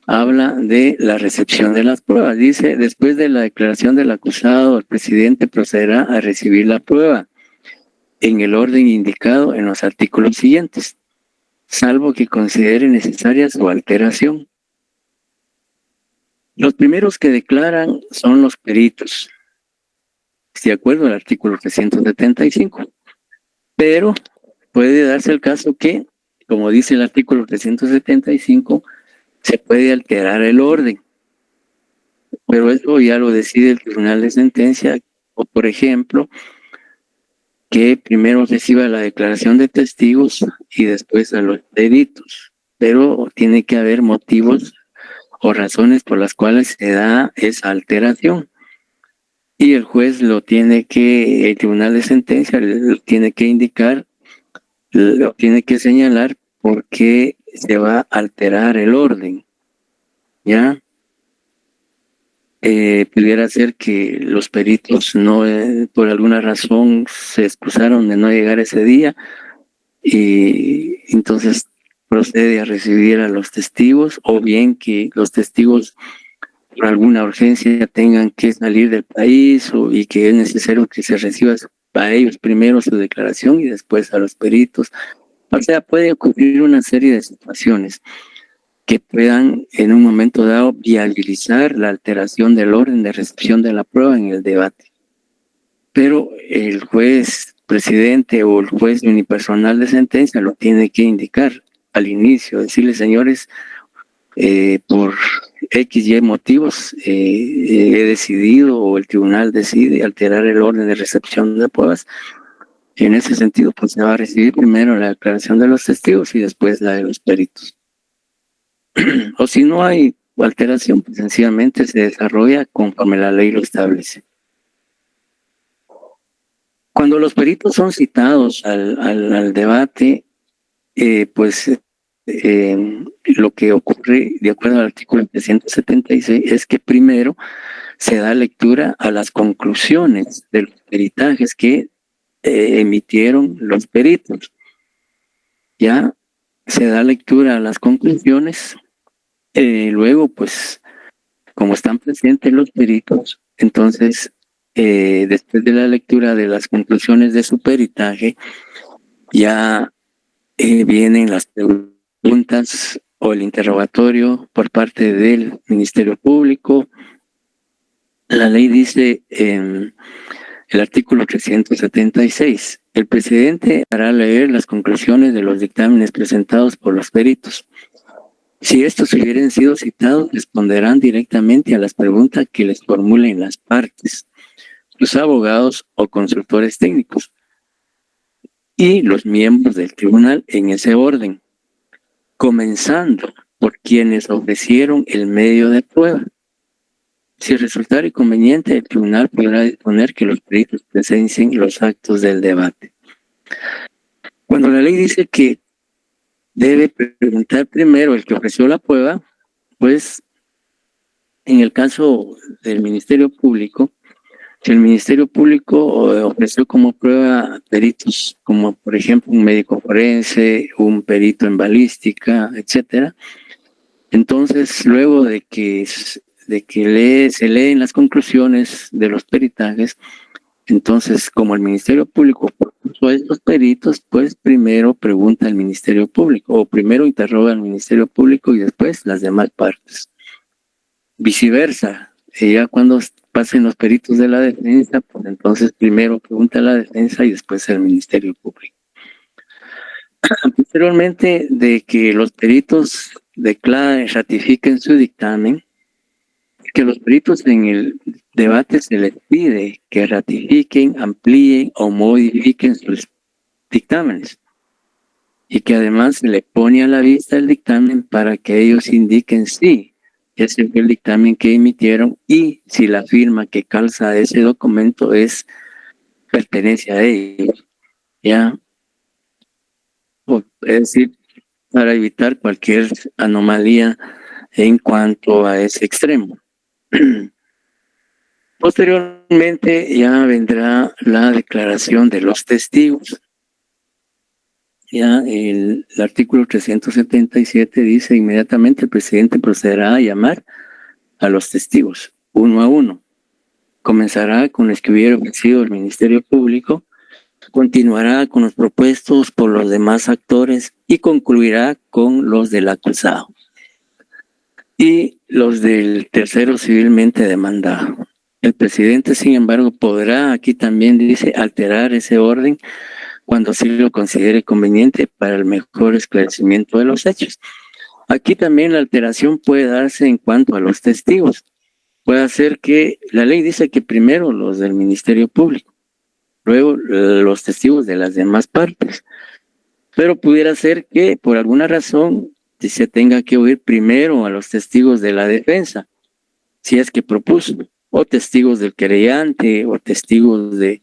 habla de la recepción de las pruebas. Dice, después de la declaración del acusado, el presidente procederá a recibir la prueba en el orden indicado en los artículos siguientes, salvo que considere necesaria su alteración. Los primeros que declaran son los peritos, de acuerdo al artículo 375. Pero puede darse el caso que, como dice el artículo 375, se puede alterar el orden. Pero eso ya lo decide el tribunal de sentencia, o por ejemplo, que primero reciba la declaración de testigos y después a los peritos. Pero tiene que haber motivos o razones por las cuales se da esa alteración. Y el juez el tribunal de sentencia lo tiene que indicar, lo tiene que señalar por qué se va a alterar el orden. ¿Ya? Pudiera ser que los peritos no, por alguna razón, se excusaron de no llegar ese día y entonces procede a recibir a los testigos, o bien que los testigos por alguna urgencia tengan que salir del país y que es necesario que se reciba a ellos primero su declaración y después a los peritos. O sea, puede ocurrir una serie de situaciones que puedan en un momento dado viabilizar la alteración del orden de recepción de la prueba en el debate. Pero el juez presidente o el juez unipersonal de sentencia lo tiene que indicar al inicio, decirle, señores, por X y motivos he decidido, o el tribunal decide alterar el orden de recepción de pruebas. En ese sentido, pues se va a recibir primero la declaración de los testigos y después la de los peritos. O si no hay alteración, pues sencillamente se desarrolla conforme la ley lo establece. Cuando los peritos son citados al debate, lo que ocurre, de acuerdo al artículo 376, es que primero se da lectura a las conclusiones de los peritajes que emitieron los peritos. Ya se da lectura a las conclusiones, luego, pues, como están presentes los peritos, entonces, después de la lectura de las conclusiones de su peritaje, ya vienen las preguntas o el interrogatorio por parte del Ministerio Público. La ley dice en el artículo 376, el presidente hará leer las conclusiones de los dictámenes presentados por los peritos. Si estos hubieran sido citados, responderán directamente a las preguntas que les formulen las partes, los abogados o consultores técnicos y los miembros del tribunal en ese orden, comenzando por quienes ofrecieron el medio de prueba. Si resultara inconveniente, el tribunal podrá disponer que los peritos presencien los actos del debate. Cuando la ley dice que debe preguntar primero el que ofreció la prueba, pues en el caso del Ministerio Público, si el Ministerio Público ofreció como prueba peritos, como por ejemplo un médico forense, un perito en balística, etcétera, entonces luego de que se leen las conclusiones de los peritajes, entonces como el Ministerio Público propuso a estos peritos, pues primero pregunta al Ministerio Público, o primero interroga al Ministerio Público y después las demás partes. Viceversa, ya cuando pasen los peritos de la defensa, pues entonces primero pregunta a la defensa y después al Ministerio Público. Posteriormente de que los peritos declaren, ratifiquen su dictamen, que los peritos en el debate se les pide que ratifiquen, amplíen o modifiquen sus dictámenes, y que además se le pone a la vista el dictamen para que ellos indiquen si ese fue el dictamen que emitieron y si la firma que calza ese documento pertenece a ellos. Ya es decir, para evitar cualquier anomalía en cuanto a ese extremo. Posteriormente ya vendrá la declaración de los testigos. Ya el artículo 377 dice: inmediatamente el presidente procederá a llamar a los testigos, uno a uno. Comenzará con los que hubiera ofrecido el Ministerio Público, continuará con los propuestos por los demás actores y concluirá con los del acusado y los del tercero civilmente demandado. El presidente, sin embargo, podrá, aquí también dice, alterar ese orden cuando así lo considere conveniente para el mejor esclarecimiento de los hechos. Aquí también la alteración puede darse en cuanto a los testigos. Puede ser que la ley dice que primero los del Ministerio Público, luego los testigos de las demás partes. Pero pudiera ser que por alguna razón se tenga que oír primero a los testigos de la defensa, si es que propuso, o testigos del querellante, o testigos de,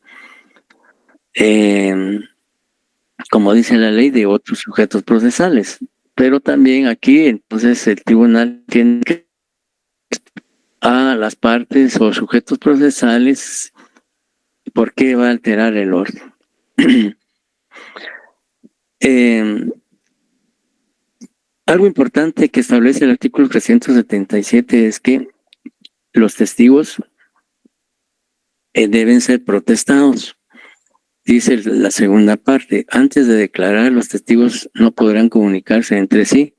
como dice la ley, de otros sujetos procesales. Pero también aquí, entonces, el tribunal tiene que a las partes o sujetos procesales por qué va a alterar el orden. Algo importante que establece el artículo 377 es que los testigos deben ser protestados. Dice la segunda parte: antes de declarar, los testigos no podrán comunicarse entre sí,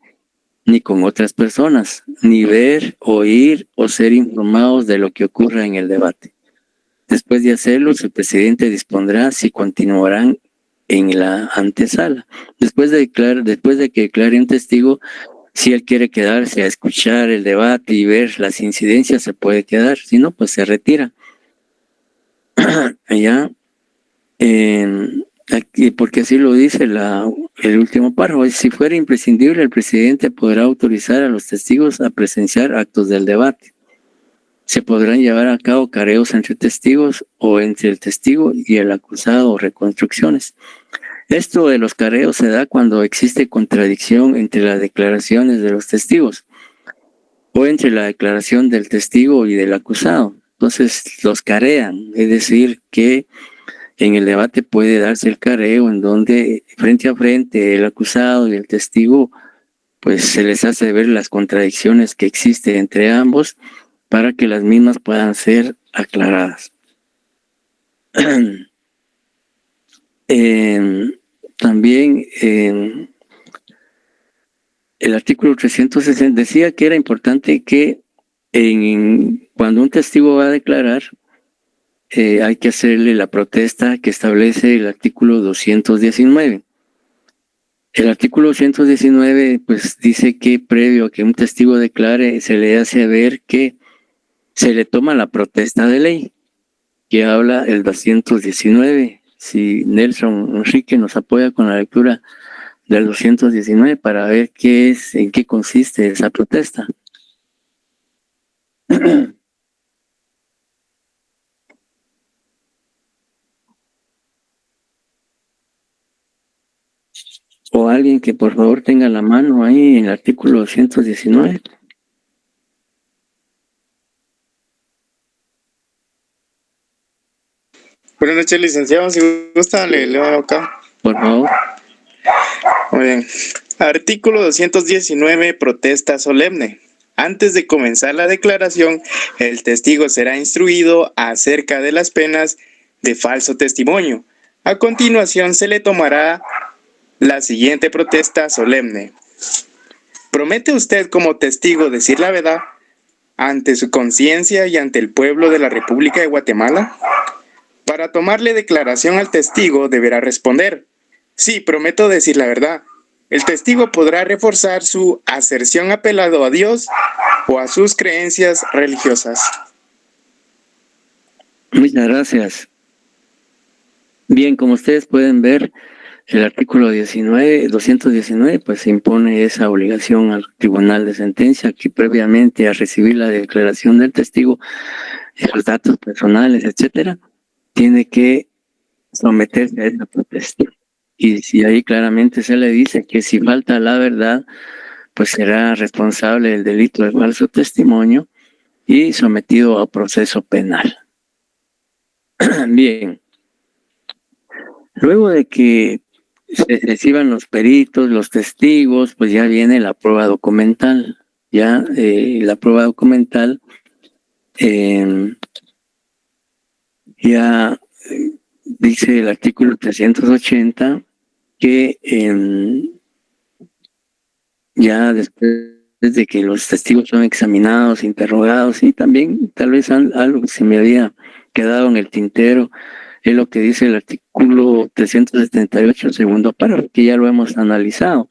ni con otras personas, ni ver, oír o ser informados de lo que ocurra en el debate. Después de hacerlo, el presidente dispondrá si continuarán en la antesala. Después de que declare un testigo, si él quiere quedarse a escuchar el debate y ver las incidencias, se puede quedar, si no, pues se retira. Ya, aquí, porque así lo dice el último párrafo: si fuera imprescindible, el presidente podrá autorizar a los testigos a presenciar actos del debate. Se podrán llevar a cabo careos entre testigos o entre el testigo y el acusado o reconstrucciones. Esto de los careos se da cuando existe contradicción entre las declaraciones de los testigos o entre la declaración del testigo y del acusado. Entonces los carean, es decir, que en el debate puede darse el careo en donde frente a frente el acusado y el testigo pues se les hace ver las contradicciones que existen entre ambos para que las mismas puedan ser aclaradas. También el artículo 360 decía que era importante que cuando un testigo va a declarar, hay que hacerle la protesta que establece el artículo 219. El artículo 219 pues dice que previo a que un testigo declare, se le hace ver que se le toma la protesta de ley, que habla el 219. Si Nelson Enrique nos apoya con la lectura del 219 para ver en qué consiste esa protesta. O alguien que por favor tenga la mano ahí en el artículo 219. Buenas noches, licenciado. Si gusta, le leo acá. Por favor. Muy bien. Artículo 219, protesta solemne. Antes de comenzar la declaración, el testigo será instruido acerca de las penas de falso testimonio. A continuación, se le tomará la siguiente protesta solemne. ¿Promete usted como testigo decir la verdad ante su conciencia y ante el pueblo de la República de Guatemala? Para tomarle declaración al testigo deberá responder: sí, prometo decir la verdad. El testigo podrá reforzar su aserción apelando a Dios o a sus creencias religiosas. Muchas gracias. Bien, como ustedes pueden ver, el artículo 219 pues impone esa obligación al tribunal de sentencia que previamente a recibir la declaración del testigo, los datos personales, etcétera, tiene que someterse a esa protesta. y ahí claramente se le dice que si falta la verdad, pues será responsable del delito de falso testimonio y sometido a proceso penal. Bien, luego de que se reciban los peritos, los testigos, pues ya viene la prueba documental. Ya la prueba documental ya dice el artículo 380 que ya después de que los testigos son examinados, interrogados, y también tal vez algo que se me había quedado en el tintero, es lo que dice el artículo 378, segundo párrafo, que ya lo hemos analizado.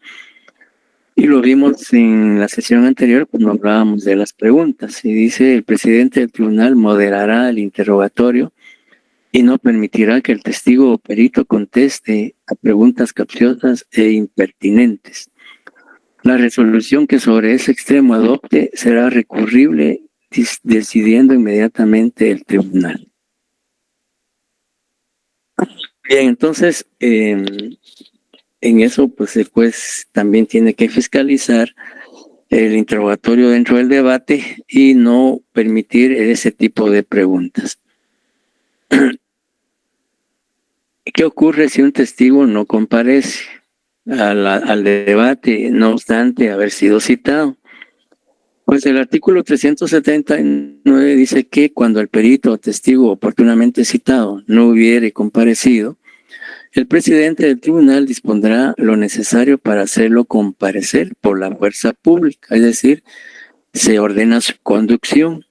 Y lo vimos en la sesión anterior cuando hablábamos de las preguntas. Y dice, el presidente del tribunal moderará el interrogatorio y no permitirá que el testigo o perito conteste a preguntas capciosas e impertinentes. La resolución que sobre ese extremo adopte será recurrible, decidiendo inmediatamente el tribunal. Bien, entonces, en eso, pues el juez también tiene que fiscalizar el interrogatorio dentro del debate y no permitir ese tipo de preguntas. ¿Qué ocurre si un testigo no comparece al debate, no obstante haber sido citado? Pues el artículo 379 dice que cuando el perito o testigo oportunamente citado no hubiere comparecido, el presidente del tribunal dispondrá lo necesario para hacerlo comparecer por la fuerza pública, es decir, se ordena su conducción.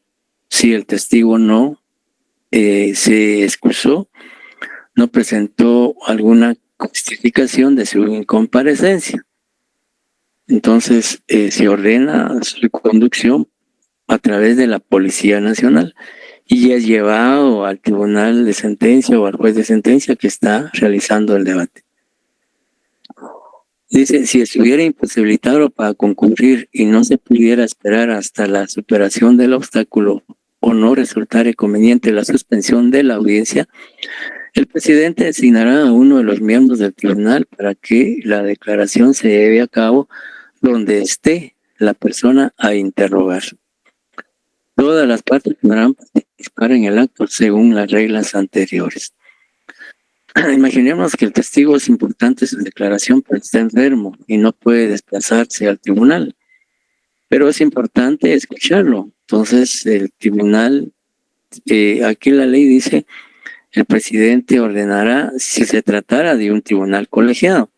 Si el testigo no se excusó, no presentó alguna justificación de su incomparecencia, entonces se ordena su conducción a través de la Policía Nacional y es llevado al tribunal de sentencia o al juez de sentencia que está realizando el debate. Dice, si estuviera imposibilitado para concurrir y no se pudiera esperar hasta la superación del obstáculo o no resultare conveniente la suspensión de la audiencia, el presidente designará a uno de los miembros del tribunal para que la declaración se lleve a cabo donde esté la persona a interrogar. Todas las partes podrán participar en el acto según las reglas anteriores. Imaginemos que el testigo es importante su declaración, pero está enfermo y no puede desplazarse al tribunal. Pero es importante escucharlo. Entonces, el tribunal, aquí la ley dice, el presidente ordenará si se tratara de un tribunal colegiado.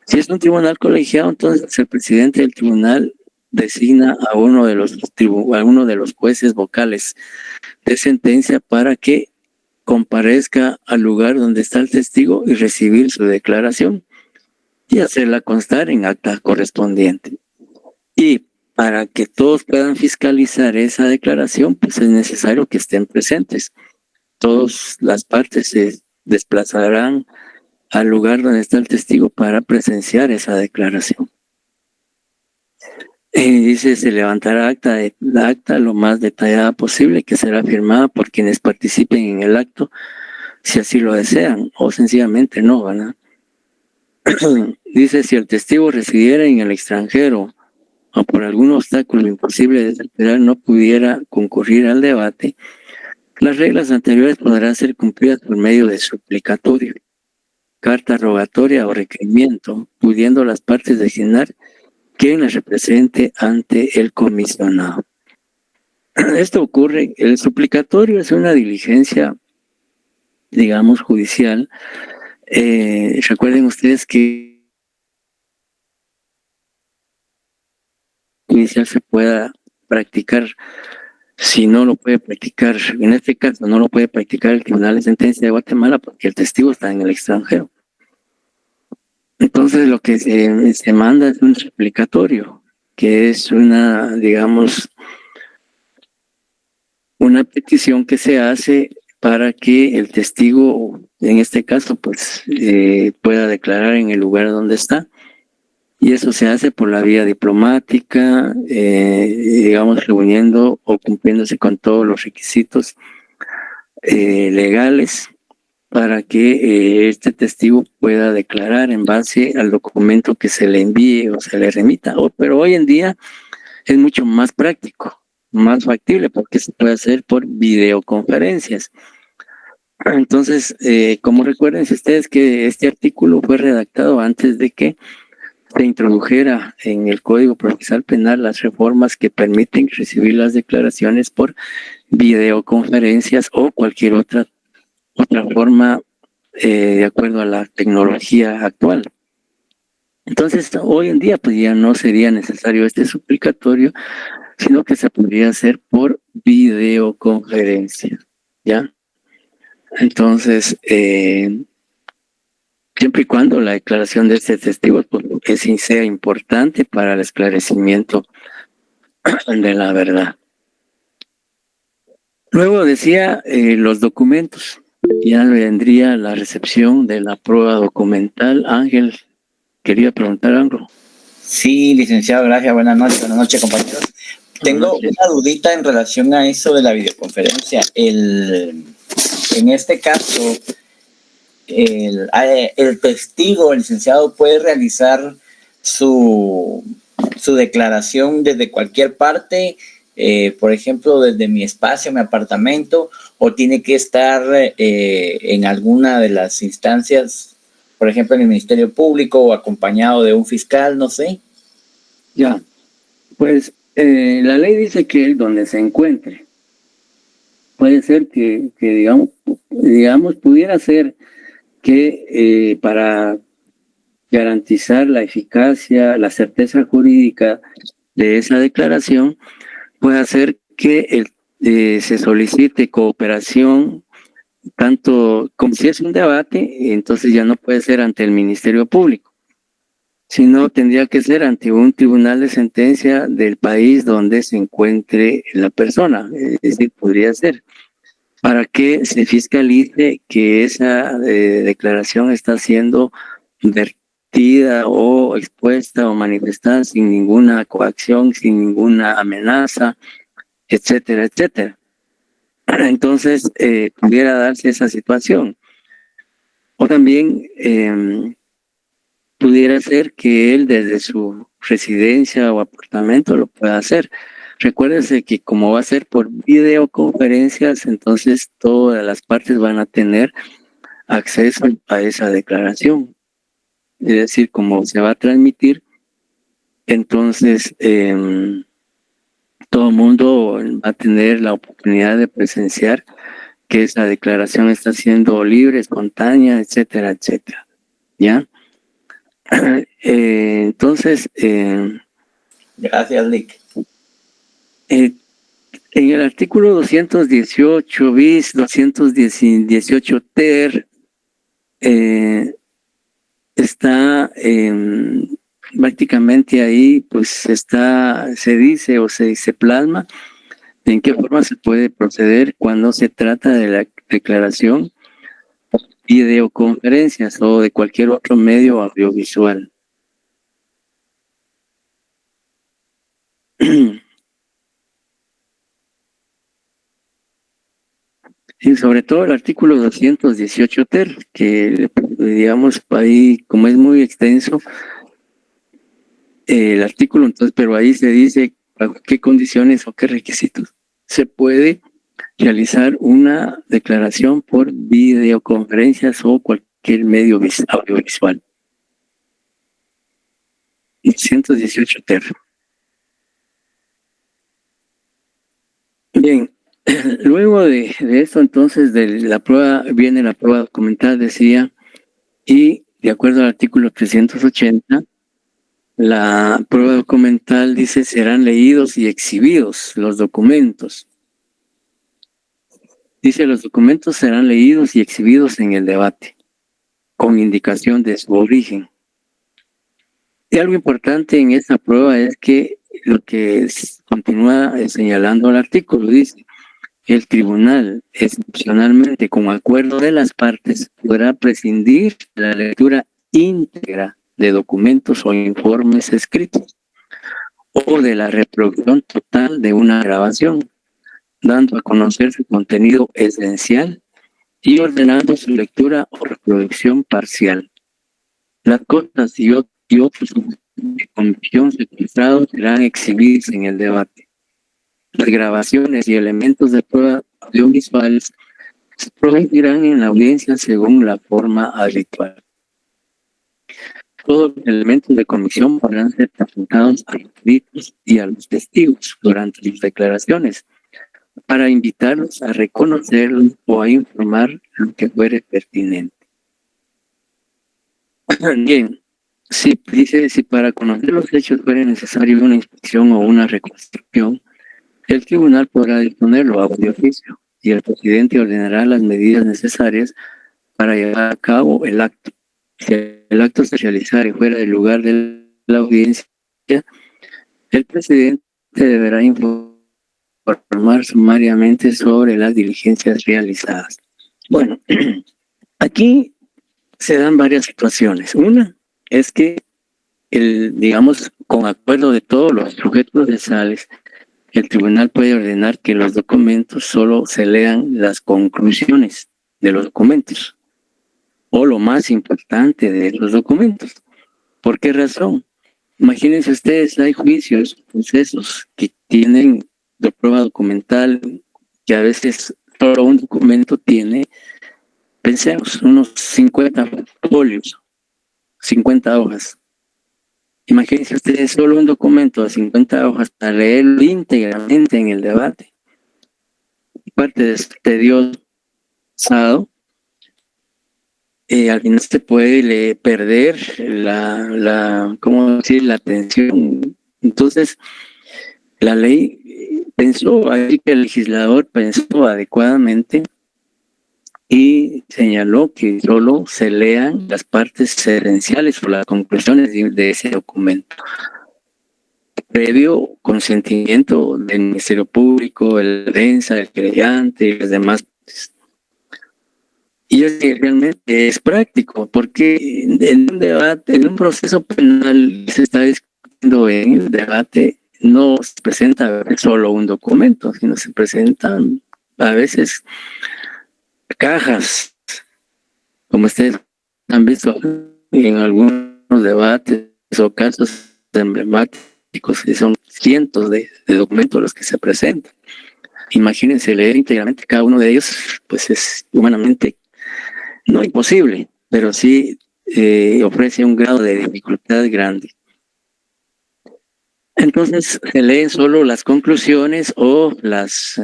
Si es un tribunal colegiado, entonces el presidente del tribunal designa a uno de los jueces vocales de sentencia para que comparezca al lugar donde está el testigo y recibir su declaración y hacerla constar en acta correspondiente. Y para que todos puedan fiscalizar esa declaración, pues es necesario que estén presentes. Todas las partes se desplazarán al lugar donde está el testigo para presenciar esa declaración. Dice, se levantará la acta lo más detallada posible, que será firmada por quienes participen en el acto, si así lo desean, o sencillamente no, ¿verdad? Dice, si el testigo residiera en el extranjero o por algún obstáculo imposible de superar no pudiera concurrir al debate, las reglas anteriores podrán ser cumplidas por medio de suplicatorio, carta rogatoria o requerimiento, pudiendo las partes designar quien las represente ante el comisionado. Esto ocurre, el suplicatorio es una diligencia, digamos, judicial. Recuerden ustedes que judicial se pueda practicar, si no lo puede practicar, en este caso no lo puede practicar el Tribunal de Sentencia de Guatemala porque el testigo está en el extranjero. Entonces lo que se manda es un suplicatorio, que es una, digamos, una petición que se hace para que el testigo, en este caso, pues pueda declarar en el lugar donde está. Y eso se hace por la vía diplomática, digamos, reuniendo o cumpliéndose con todos los requisitos legales. para que este testigo pueda declarar en base al documento que se le envíe o se le remita. Pero hoy en día es mucho más práctico, más factible, porque se puede hacer por videoconferencias. Entonces, como recuerden ustedes que este artículo fue redactado antes de que se introdujera en el Código Procesal Penal las reformas que permiten recibir las declaraciones por videoconferencias o cualquier otra forma de acuerdo a la tecnología actual. Entonces, hoy en día pues ya no sería necesario este suplicatorio, sino que se podría hacer por videoconferencia, ¿ya? Entonces, siempre y cuando la declaración de este testigo pues, sea importante para el esclarecimiento de la verdad. Luego decía los documentos. Ya vendría la recepción de la prueba documental. Ángel, quería preguntar algo. Sí, licenciado, gracias. Buenas noches, compañeros. Tengo una dudita en relación a eso de la videoconferencia. En este caso, el testigo, el licenciado, puede realizar su declaración desde cualquier parte, por ejemplo, desde mi espacio, mi apartamento, o tiene que estar en alguna de las instancias, por ejemplo, en el Ministerio Público o acompañado de un fiscal, no sé. Ya, pues la ley dice que él donde se encuentre. Puede ser que digamos, pudiera ser que para garantizar la eficacia, la certeza jurídica de esa declaración, puede ser que se solicite cooperación, tanto como si es un debate, entonces ya no puede ser ante el Ministerio Público, sino tendría que ser ante un tribunal de sentencia del país donde se encuentre la persona, es decir, podría ser, para que se fiscalice que esa declaración está siendo vertida o expuesta o manifestada sin ninguna coacción, sin ninguna amenaza, etcétera, etcétera. Entonces, pudiera darse esa situación. O también pudiera ser que él desde su residencia o apartamento lo pueda hacer. Recuérdense que como va a ser por videoconferencias, entonces todas las partes van a tener acceso a esa declaración. Es decir, como se va a transmitir, entonces todo el mundo va a tener la oportunidad de presenciar que esa declaración está siendo libre, espontánea, etcétera, etcétera. ¿Ya? Entonces... Gracias, Lick. En el artículo 218 bis, 218 ter, está prácticamente ahí, pues se dice o se plasma en qué forma se puede proceder cuando se trata de la declaración videoconferencias o de cualquier otro medio audiovisual. Y sobre todo el artículo 218 ter, que digamos ahí, como es muy extenso el artículo, entonces, pero ahí se dice bajo qué condiciones o qué requisitos se puede realizar una declaración por videoconferencias o cualquier medio audiovisual. 218 ter. Bien. Luego de esto, entonces, de la prueba, viene la prueba documental, decía, y de acuerdo al artículo 380, la prueba documental dice, serán leídos y exhibidos los documentos. Dice, los documentos serán leídos y exhibidos en el debate, con indicación de su origen. Y algo importante en esta prueba es que lo que continúa señalando el artículo, dice, el tribunal, excepcionalmente con acuerdo de las partes, podrá prescindir de la lectura íntegra de documentos o informes escritos o de la reproducción total de una grabación, dando a conocer su contenido esencial y ordenando su lectura o reproducción parcial. Las cosas y otros de comisión secuestrados serán exhibidos en el debate. Las grabaciones y elementos de prueba audiovisuales se producirán en la audiencia según la forma habitual. Todos los elementos de comisión podrán ser presentados a los peritos y a los testigos durante sus declaraciones para invitarlos a reconocerlos o a informar lo que fuere pertinente. Bien, dice, si para conocer los hechos fuera necesario una inspección o una reconstrucción, el tribunal podrá disponerlo a de oficio y el presidente ordenará las medidas necesarias para llevar a cabo el acto. Si el acto se realizara fuera del lugar de la audiencia, el presidente deberá informar sumariamente sobre las diligencias realizadas. Bueno, aquí se dan varias situaciones. Una es que, digamos, con acuerdo de todos los sujetos procesales, el tribunal puede ordenar que los documentos solo se lean las conclusiones de los documentos o lo más importante de los documentos. ¿Por qué razón? Imagínense ustedes, hay juicios, procesos que tienen de prueba documental que a veces solo un documento tiene, pensemos, unos 50 folios, 50 hojas. Imagínense ustedes solo un documento de 50 hojas para leerlo íntegramente en el debate. Parte de este tedioso, al final se puede perder ¿cómo decir? La atención. Entonces, la ley pensó, ahí que el legislador pensó adecuadamente y señaló que solo se lean las partes esenciales o las conclusiones de ese documento, previo consentimiento del Ministerio Público, el defensa, el querellante y los demás. Y es que realmente es práctico, porque en un debate, en un proceso penal se está discutiendo en el debate, no se presenta solo un documento, sino se presentan a veces cajas, como ustedes han visto en algunos debates o casos emblemáticos, que son cientos de documentos los que se presentan. Imagínense leer íntegramente cada uno de ellos, pues es humanamente no imposible, pero sí ofrece un grado de dificultad grande. Entonces se leen solo las conclusiones o las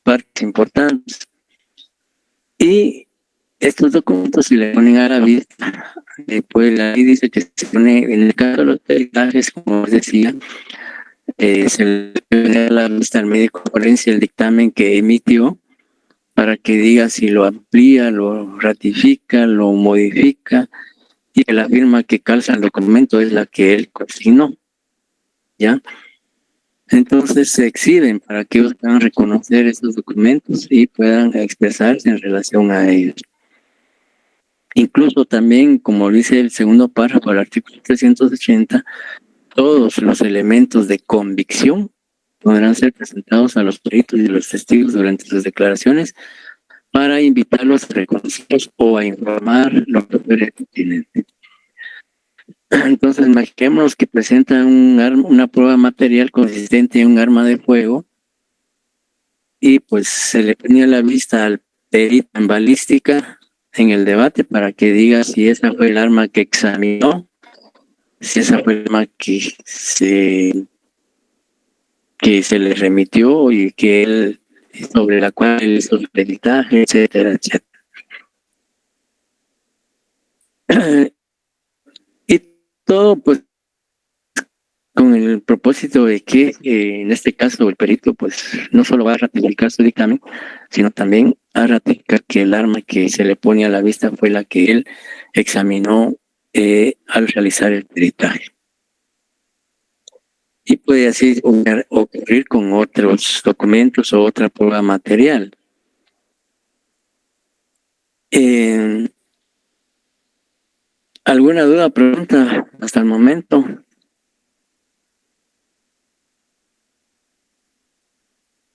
partes importantes. Y estos documentos se le ponen a la vista. Pues la ley dice que se pone, en el caso de los peritajes, como os decía, se le pone a la vista al médico forense el dictamen que emitió para que diga si lo amplía, lo ratifica, lo modifica, y que la firma que calza el documento es la que él consignó. ¿Ya? Entonces se exhiben para que ellos puedan reconocer esos documentos y puedan expresarse en relación a ellos. Incluso también, como dice el segundo párrafo del artículo 380, todos los elementos de convicción podrán ser presentados a los peritos y los testigos durante sus declaraciones para invitarlos a reconocerlos o a informar lo que fuera pertinente. Entonces, imaginémonos que presentan una prueba material consistente en un arma de fuego y pues se le pone a la vista al perito en balística en el debate para que diga si esa fue el arma que examinó, si esa fue el arma que se le remitió y que él, sobre la cual él hizo el peritaje, etcétera, etcétera. Y todo pues con el propósito de que en este caso el perito pues no solo va a ratificar su dictamen, sino también a ratificar que el arma que se le pone a la vista fue la que él examinó al realizar el peritaje. Y puede así ocurrir con otros documentos o otra prueba material. ¿Alguna duda, pregunta hasta el momento?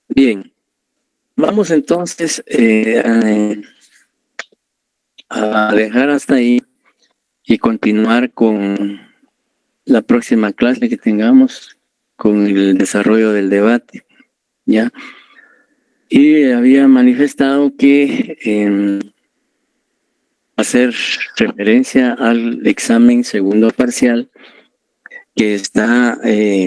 Bien, vamos entonces a dejar hasta ahí y continuar con la próxima clase que tengamos con el desarrollo del debate, ¿ya? Y había manifestado que hacer referencia al examen segundo parcial que está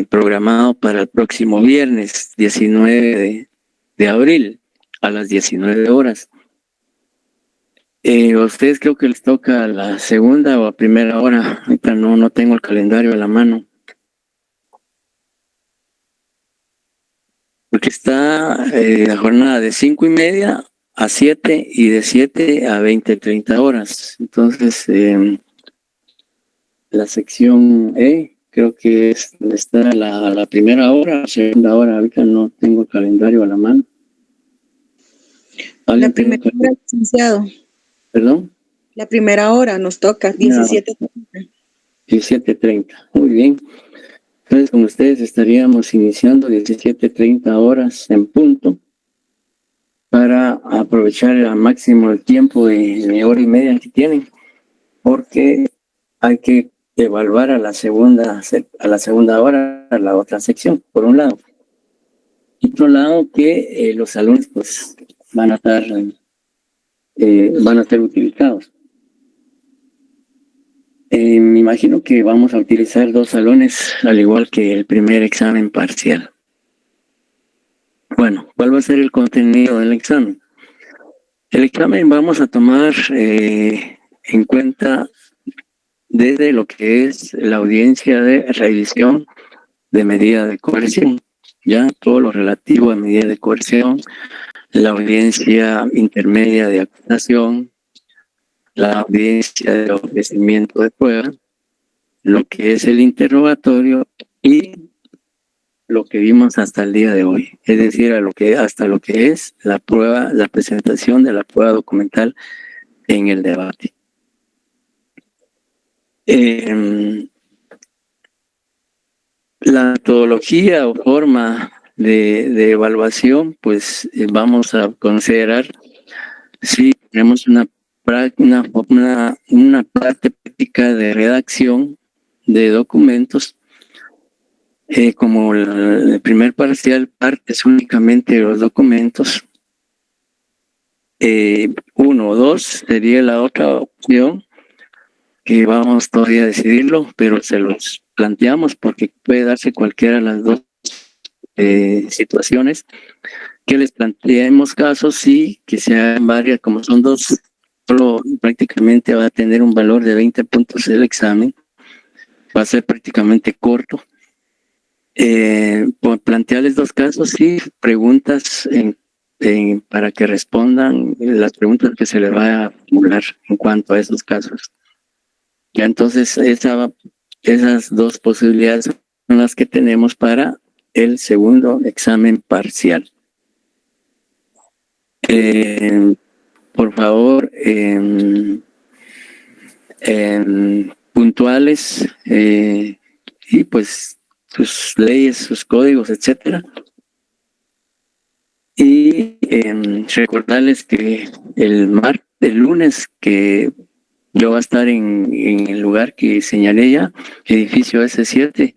programado para el próximo viernes 19 de abril a las 19 horas. A ustedes creo que les toca a la segunda o a primera hora. Ahorita no tengo el calendario a la mano. Porque está la jornada de 5:30 a 7 y de 7 a 20:30 horas. Entonces, la sección E, creo que está la primera hora, la segunda hora. Ahorita no tengo el calendario a la mano. La primera hora, licenciado. ¿Perdón? La primera hora nos toca, 17:30. 17:30, muy bien. Entonces, con ustedes estaríamos iniciando 17:30 horas en punto para aprovechar al máximo el tiempo de hora y media que tienen, porque hay que evaluar a la segunda hora la otra sección, por un lado. Y por otro lado, que los alumnos pues van a ser utilizados. Me imagino que vamos a utilizar 2 salones, al igual que el primer examen parcial. Bueno, ¿cuál va a ser el contenido del examen? El examen vamos a tomar en cuenta desde lo que es la audiencia de revisión de medida de coerción, ya todo lo relativo a medida de coerción, la audiencia intermedia de acusación, la audiencia de ofrecimiento de prueba, lo que es el interrogatorio y lo que vimos hasta el día de hoy, es decir, hasta lo que es la prueba, la presentación de la prueba documental en el debate. La metodología o forma de evaluación, pues vamos a considerar si tenemos una parte práctica de redacción de documentos, como el primer parcial partes únicamente de los documentos. 1 o 2 sería la otra opción, que vamos todavía a decidirlo, pero se los planteamos porque puede darse cualquiera de las dos situaciones, que les planteemos casos sí, que sean varias, como son 2, solo prácticamente va a tener un valor de 20 puntos el examen, va a ser prácticamente corto. Por plantearles 2 casos, sí, preguntas para que respondan las preguntas que se les va a formular en cuanto a esos casos. Ya entonces esas 2 posibilidades son las que tenemos para el segundo examen parcial. Por favor, puntuales y pues sus leyes, sus códigos, etcétera. Y recordarles que el lunes que yo voy a estar en el lugar que señalé ya, edificio S7,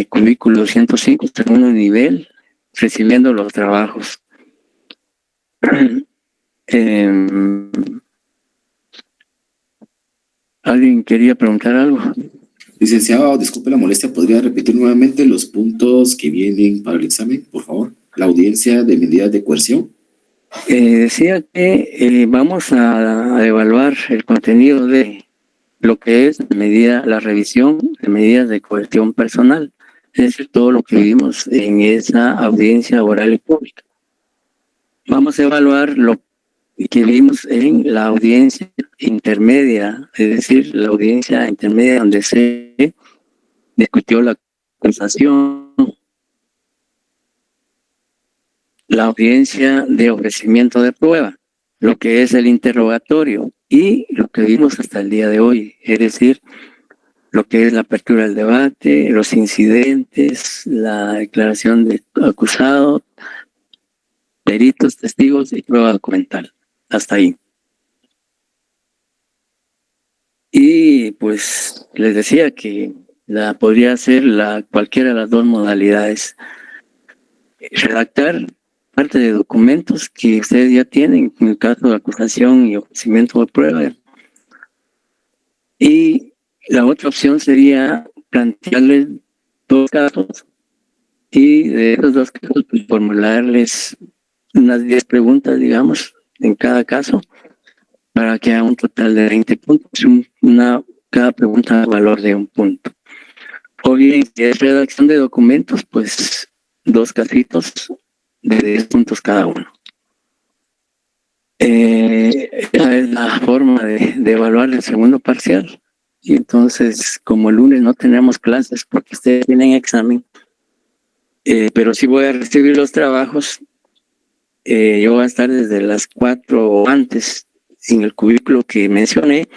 cubículo 105, segundo nivel, recibiendo los trabajos. ¿Alguien quería preguntar algo? Licenciado, disculpe la molestia, ¿podría repetir nuevamente los puntos que vienen para el examen, por favor? La audiencia de medidas de coerción. Decía que vamos a evaluar el contenido de lo que es la revisión de medidas de coerción personal, es decir, todo lo que vimos en esa audiencia oral y pública. Vamos a evaluar lo que vimos en la audiencia intermedia, es decir, la audiencia intermedia donde se discutió la acusación, la audiencia de ofrecimiento de prueba, lo que es el interrogatorio y lo que vimos hasta el día de hoy, es decir, lo que es la apertura del debate, los incidentes, la declaración de acusado, peritos, testigos y prueba documental. Hasta ahí. Y pues les decía que podría ser cualquiera de las dos modalidades. Redactar parte de documentos que ustedes ya tienen, en el caso de acusación y ofrecimiento de prueba. Y la otra opción sería plantearles 2 casos y de esos 2 casos pues, formularles unas 10 preguntas, digamos, en cada caso, para que haga un total de 20 puntos, cada pregunta a valor de 1 punto. O bien, si es redacción de documentos, pues 2 casitos de 10 puntos cada uno. Esa es la forma de evaluar el segundo parcial. Y entonces, como el lunes no tenemos clases porque ustedes tienen examen, pero sí voy a recibir los trabajos, yo voy a estar desde las 4 o antes en el cubículo que mencioné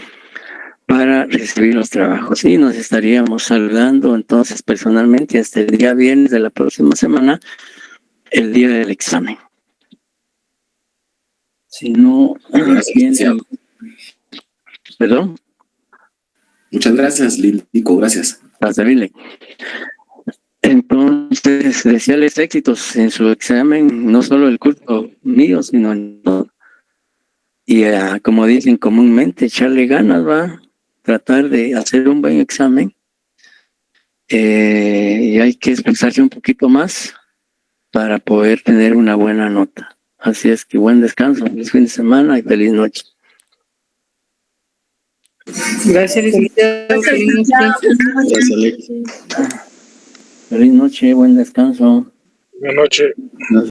para recibir los trabajos. Y nos estaríamos saludando entonces personalmente hasta el día viernes de la próxima semana, el día del examen. Si no, perdón. Muchas gracias, Nico, gracias. A servirle. Entonces, desearles éxitos en su examen, no solo el curso mío, sino en todo. Y como dicen comúnmente, echarle ganas, va a tratar de hacer un buen examen. Y hay que esforzarse un poquito más para poder tener una buena nota. Así es que buen descanso, feliz fin de semana y feliz noche. Gracias, licenciado. Gracias, Alex. Feliz noche, buen descanso. Buenas noches.